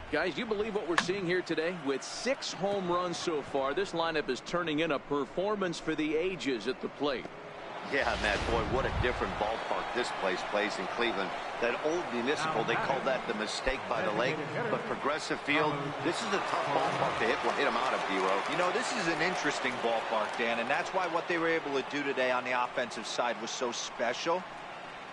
Guys, you believe what we're seeing here today? With 6 home runs so far, this lineup is turning in a performance for the ages at the plate. Yeah, Matt, boy, what a different ballpark this place plays in Cleveland. That old Municipal, they call that the mistake by the lake. But Progressive Field, this is a tough ballpark to hit them out of, D-Row. You know, this is an interesting ballpark, Dan, and that's why what they were able to do today on the offensive side was so special.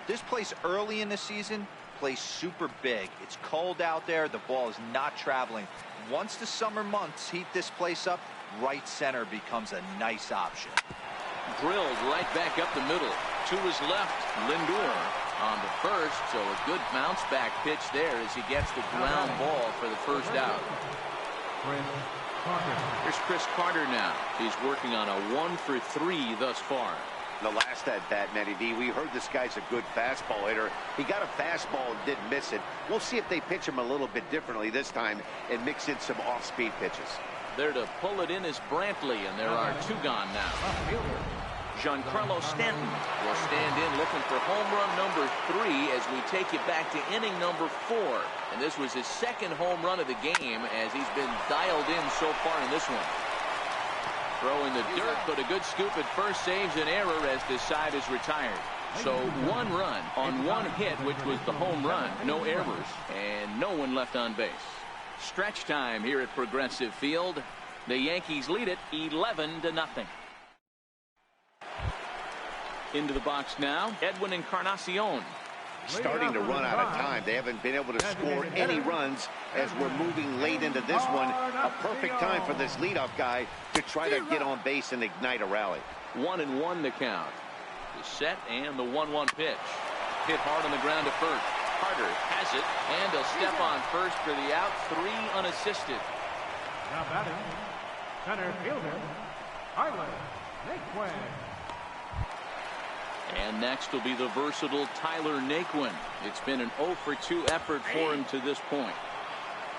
This place early in the season plays super big. It's cold out there. The ball is not traveling. Once the summer months heat this place up, right center becomes a nice option. Drilled right back up the middle. To his left, Lindor on the first, so a good bounce back pitch there as he gets the ground ball for the first out. Here's Chris Carter now. He's working on a 1 for 3 thus far. The last at-bat, Matty D, we heard this guy's a good fastball hitter. He got a fastball and didn't miss it. We'll see if they pitch him a little bit differently this time and mix in some off-speed pitches. There to pull it in is Brantley, and there are 2 gone now. Giancarlo Stanton will stand in looking for home run number 3 as we take it back to inning number 4. And this was his 2nd home run of the game as he's been dialed in so far in this one. Throw in the dirt, but a good scoop at first saves an error as this side is retired. So 1 run on 1 hit, which was the home run. No errors and no one left on base. Stretch time here at Progressive Field. The Yankees lead it 11-0. Into the box now, Edwin Encarnacion. Starting to run out of time. They haven't been able to score any runs as we're moving late into this one. A perfect time for this leadoff guy to try to get on base and ignite a rally. 1-1 the count. The set and the 1-1 pitch. Hit hard on the ground to first. Carter has it, and he'll step on first for the out. 3 unassisted. Now batting, center fielder, Tyler Naquin. And next will be the versatile Tyler Naquin. It's been an 0 for 2 effort for him to this point.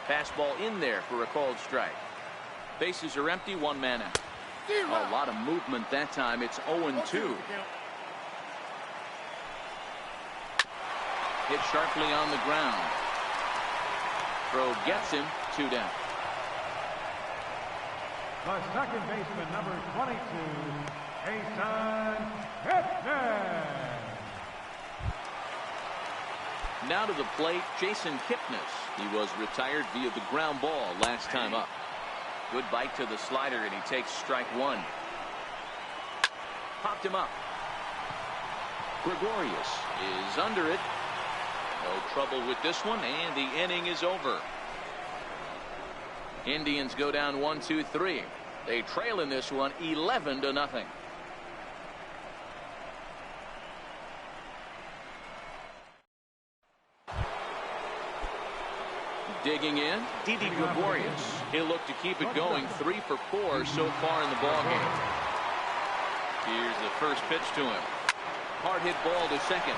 Fastball in there for a called strike. Bases are empty, 1 man out. A lot of movement that time. It's 0-2. Hit sharply on the ground. Throw gets him, 2 down. The second baseman, number 22, Jason Kipnis. Now to the plate, Jason Kipnis. He was retired via the ground ball last time up. Good bite to the slider, and he takes strike 1. Popped him up. Gregorius is under it. No trouble with this one, and the inning is over. Indians go down 1-2-3. They trail in this one 11-0. Digging in, Didi Gregorius. He'll look to keep it going. 3 for 4 so far in the ballgame. Here's the first pitch to him. Hard hit ball to second.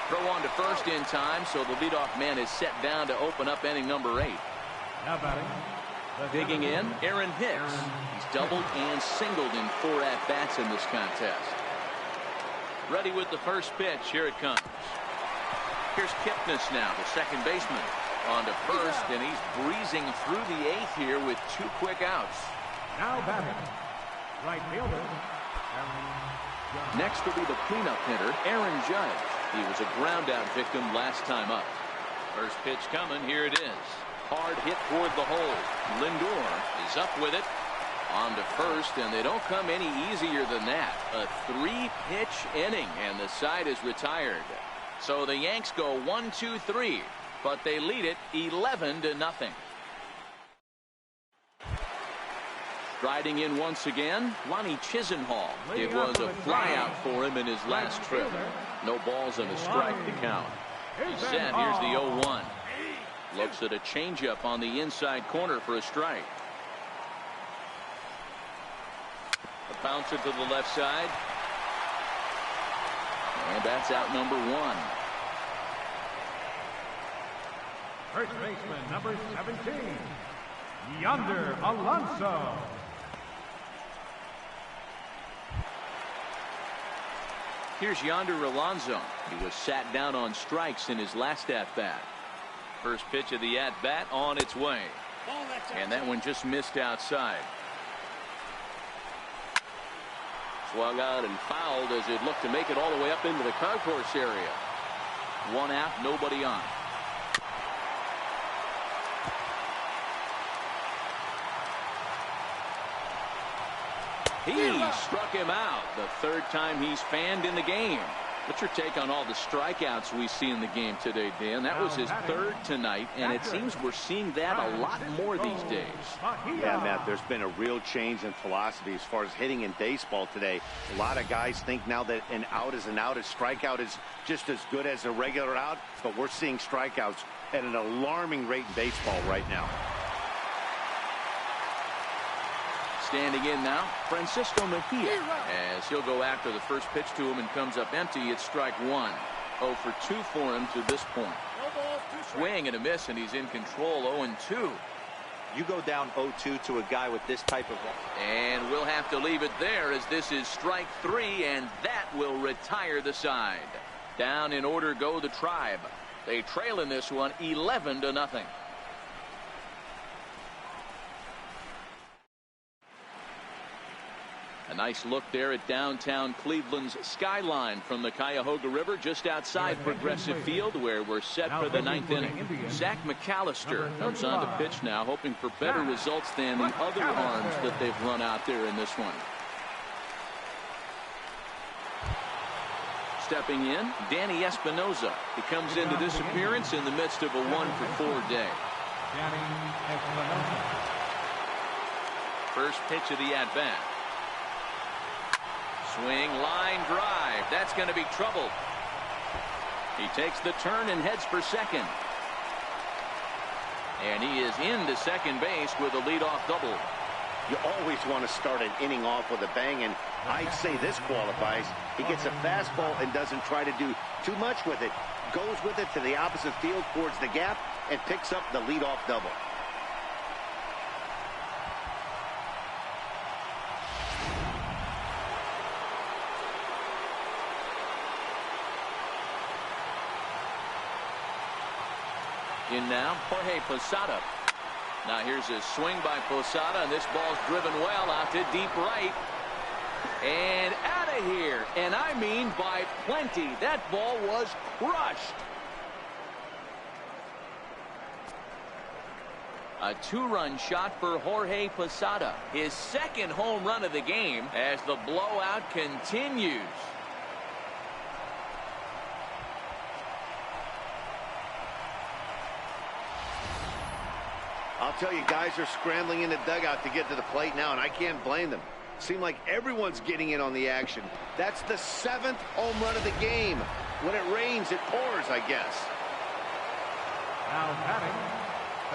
Throw on to first in time, so the leadoff man is set down to open up inning number 8. Now batting. Digging in, Aaron Hicks. He's doubled and singled in 4 at-bats in this contest. Ready with the first pitch. Here it comes. Here's Kipnis now, the second baseman. On to first, and he's breezing through the 8th here with 2 quick outs. Now batting. Right fielder, Aaron Judge. Next will be the cleanup hitter, Aaron Judge. He was a ground-out victim last time up. First pitch coming. Here it is. Hard hit toward the hole. Lindor is up with it. On to first, and they don't come any easier than that. A 3-pitch inning, and the side is retired. So the Yanks go 1-2-3, but they lead it 11-0. Striding in once again, Lonnie Chisenhall. It was a flyout for him in his last trip. No balls and a strike to count. He's set. Here's the 0-1. Looks at a changeup on the inside corner for a strike. A bouncer to the left side. And that's out number 1. First baseman, number 17, Yonder Alonso. Here's Yonder Alonso. He was sat down on strikes in his last at-bat. First pitch of the at-bat on its way. And that one just missed outside. Swung out and fouled as it looked to make it all the way up into the concourse area. 1 out, nobody on. He struck him out. The 3rd time he's fanned in the game. What's your take on all the strikeouts we see in the game today, Dan? That was his 3rd tonight, and it seems we're seeing that a lot more these days. Yeah, Matt, there's been a real change in philosophy as far as hitting in baseball today. A lot of guys think now that an out is an out. A strikeout is just as good as a regular out, but we're seeing strikeouts at an alarming rate in baseball right now. Standing in now, Francisco Mejia, as he'll go after the first pitch to him and comes up empty. It's strike 1. 0 for 2 for him to this point. Swing and a miss, and he's in control. 0-2. You go down 0-2 to a guy with this type of... And we'll have to leave it there, as this is strike 3, and that will retire the side. Down in order go the Tribe. They trail in this one 11-0. A nice look there at downtown Cleveland's skyline from the Cuyahoga River, just outside Progressive Field, where we're set for the 9th inning. Zach McAllister comes on to pitch now, hoping for better results than the other arms that they've run out there in this one. Stepping in, Danny Espinoza. He comes into this appearance in the midst of a 1-for-4 day. Danny Espinoza. First pitch of the at-bat. Swing, line drive. That's going to be trouble. He takes the turn and heads for second. And he is into second base with a leadoff double. You always want to start an inning off with a bang, and I'd say this qualifies. He gets a fastball and doesn't try to do too much with it. Goes with it to the opposite field towards the gap and picks up the leadoff double. In now, Jorge Posada. Now here's a swing by Posada, and this ball's driven well out to deep right. And out of here. And I mean by plenty. That ball was crushed. A 2-run shot for Jorge Posada. His second home run of the game as the blowout continues. I'll tell you, guys are scrambling in the dugout to get to the plate now, and I can't blame them. Seems like everyone's getting in on the action. That's the 7th home run of the game. When it rains, it pours, I guess. Now batting.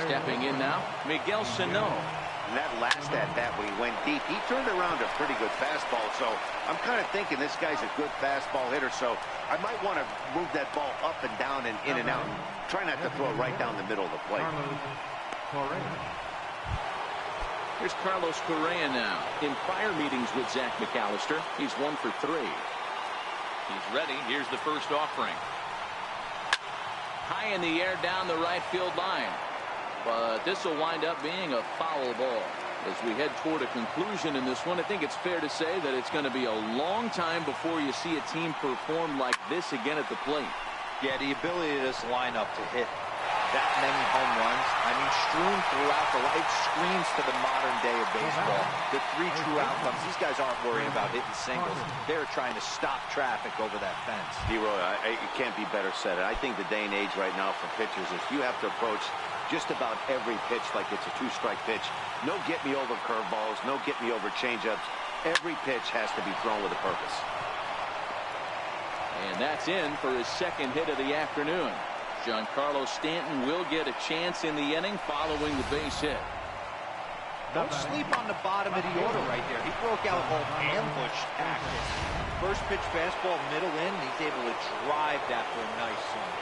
Stepping in now, Miguel Sano. And that last at-bat when he went deep, he turned around a pretty good fastball. So I'm kind of thinking this guy's a good fastball hitter. So I might want to move that ball up and down and in and out. And try not to throw it right down the middle of the plate. Here's Carlos Correa now. In prior meetings with Zach McAllister, he's 1 for 3. He's ready. Here's the first offering. High in the air down the right field line. But this will wind up being a foul ball. As we head toward a conclusion in this one, I think it's fair to say that it's going to be a long time before you see a team perform like this again at the plate. Yeah, the ability of this lineup to hit that many home runs, I mean, strewn throughout the line. It screams to the modern day of baseball. The 3 true outcomes. These guys aren't worried about hitting singles. They're trying to stop traffic over that fence. D-Roy, it can't be better said. I think the day and age right now for pitchers is you have to approach just about every pitch like it's a 2-strike pitch. No get-me-over curveballs, no get-me-over changeups. Every pitch has to be thrown with a purpose. And that's in for his second hit of the afternoon. Giancarlo Stanton will get a chance in the inning following the base hit. Don't sleep on the bottom of the order right there. He broke out an ambush tactic. First pitch fastball, middle in. He's able to drive that for a nice swing.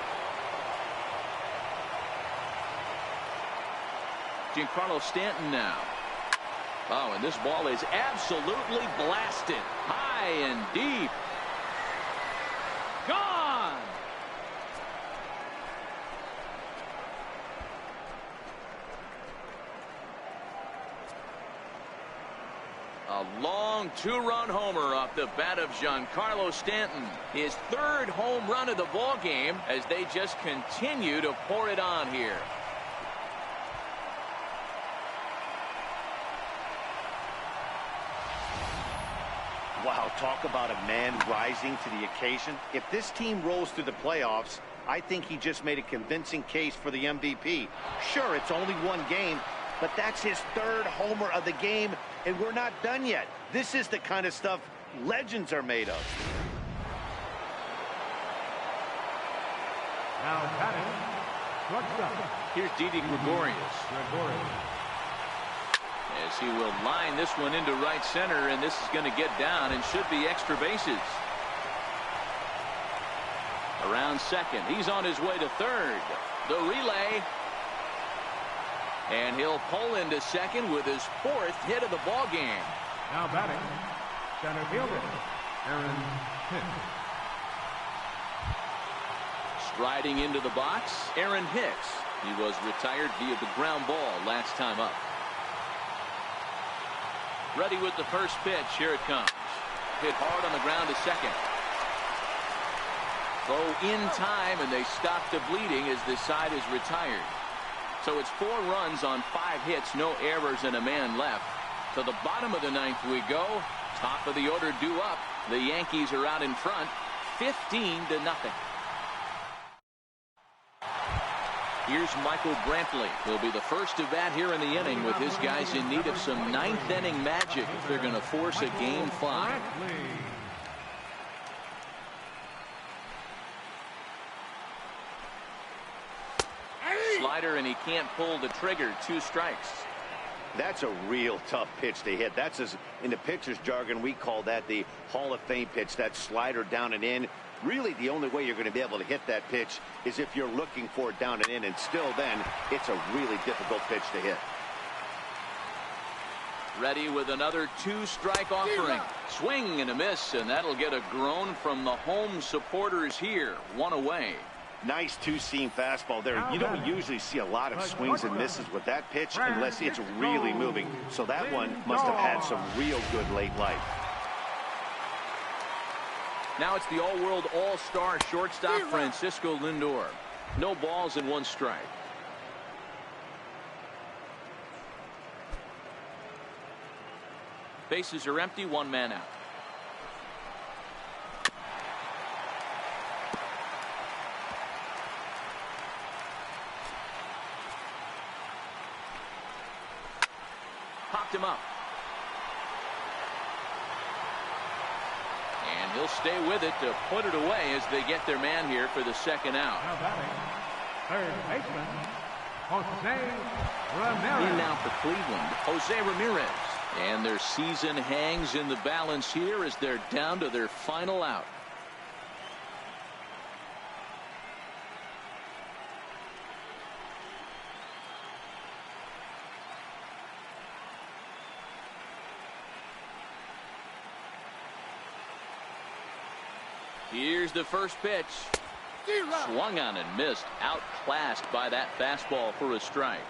Giancarlo Stanton now. Oh, and this ball is absolutely blasted. High and deep. Gone! A long 2-run homer off the bat of Giancarlo Stanton. His 3rd home run of the ball game as they just continue to pour it on here. Wow, talk about a man rising to the occasion. If this team rolls through the playoffs, I think he just made a convincing case for the MVP. Sure, it's only 1 game, but that's his 3rd homer of the game, and we're not done yet. This is the kind of stuff legends are made of. Now batting. Shortstop. Here's Didi Gregorius. As he will line this one into right center, and this is going to get down and should be extra bases. Around second. He's on his way to third. The relay. And he'll pull into second with his 4th hit of the ball game. Now batting. Center fielder Aaron Hicks. Striding into the box, Aaron Hicks. He was retired via the ground ball last time up. Ready with the first pitch. Here it comes. Hit hard on the ground to second. Throw in time, and they stop the bleeding as this side is retired. So it's 4 runs on 5 hits, no errors, and a man left. To the bottom of the 9th we go. Top of the order due up. The Yankees are out in front, 15-0. Here's Michael Brantley. He'll be the first to bat here in the inning with his guys in need of some ninth-inning magic if they're going to force a Game 5. Slider, and he can't pull the trigger. 2 strikes. That's a real tough pitch to hit. That's, as in the pitcher's jargon, we call that the Hall of Fame pitch. That slider down and in. Really, the only way you're going to be able to hit that pitch is if you're looking for it down and in, and still then, it's a really difficult pitch to hit. Ready with another 2-strike offering. Swing and a miss, and that'll get a groan from the home supporters here. 1 away. Nice two-seam fastball there. You don't usually see a lot of swings and misses with that pitch unless it's really moving. So that one must have had some real good late life. Now it's the all-world all-star shortstop Francisco Lindor. No balls and 1 strike. Bases are empty, 1 man out. Popped him up. And he'll stay with it to put it away as they get their man here for the 2nd out. Now batting, third baseman, Jose Ramirez. In now for Cleveland, Jose Ramirez. And their season hangs in the balance here as they're down to their final out. Here's the first pitch. Swung on and missed. Outclassed by that fastball for a strike.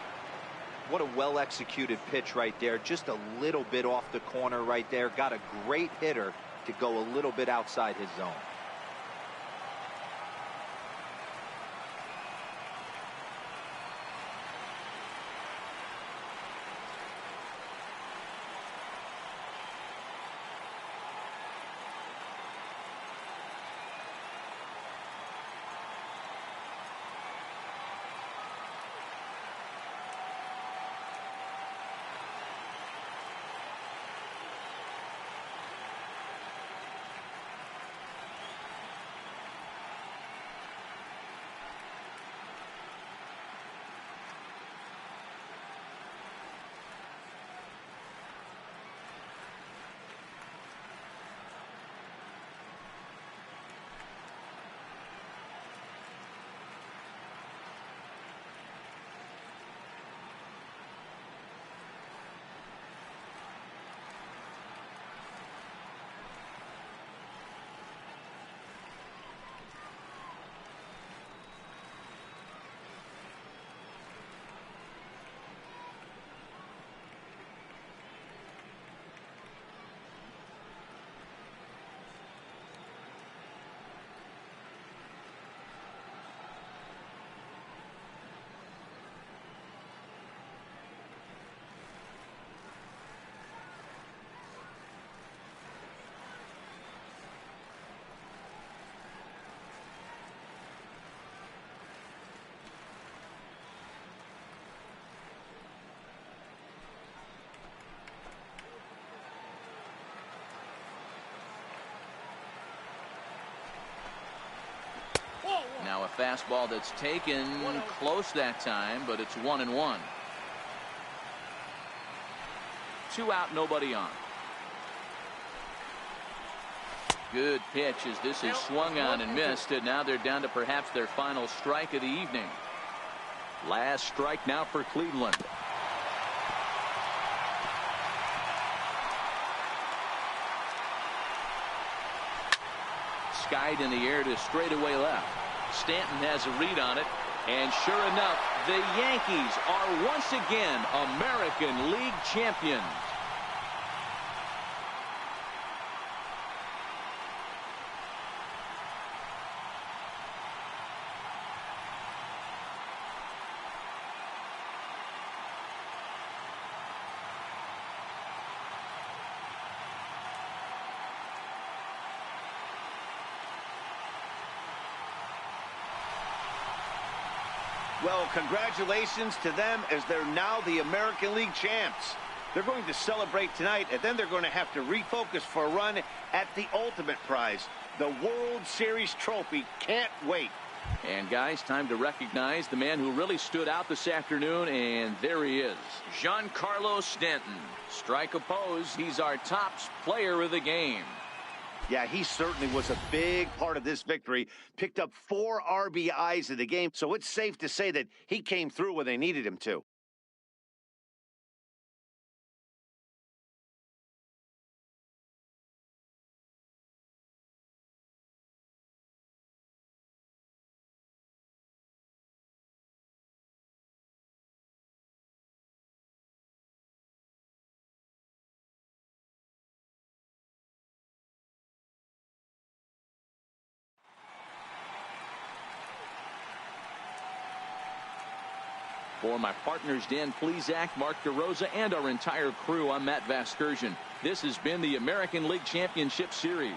What a well-executed pitch right there. Just a little bit off the corner right there. Got a great hitter to go a little bit outside his zone. Now a fastball that's taken close that time, but it's 1-1. 2 out, nobody on. Good pitch as this is swung on and missed, and now they're down to perhaps their final strike of the evening. Last strike now for Cleveland. Skied in the air to straightaway left. Stanton has a read on it, and sure enough, the Yankees are once again American League champions. Well, congratulations to them as they're now the American League champs. They're going to celebrate tonight, and then they're going to have to refocus for a run at the ultimate prize, the World Series trophy. Can't wait. And guys, time to recognize the man who really stood out this afternoon, and there he is, Giancarlo Stanton. Strike oppose, he's our top player of the game. Yeah, he certainly was a big part of this victory. Picked up 4 RBIs in the game, so it's safe to say that he came through when they needed him to. For my partners, Dan Plesac, Mark DeRosa, and our entire crew, I'm Matt Vasgersian. This has been the American League Championship Series.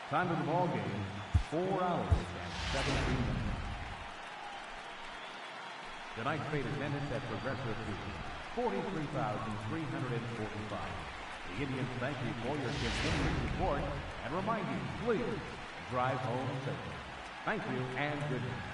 Time of the ball game, 4 hours and 17 minutes. Tonight's paid attendance at Progressive Field, 43,345. The Indians thank you for your continued support and remind you, please drive home safely. Thank you and good night.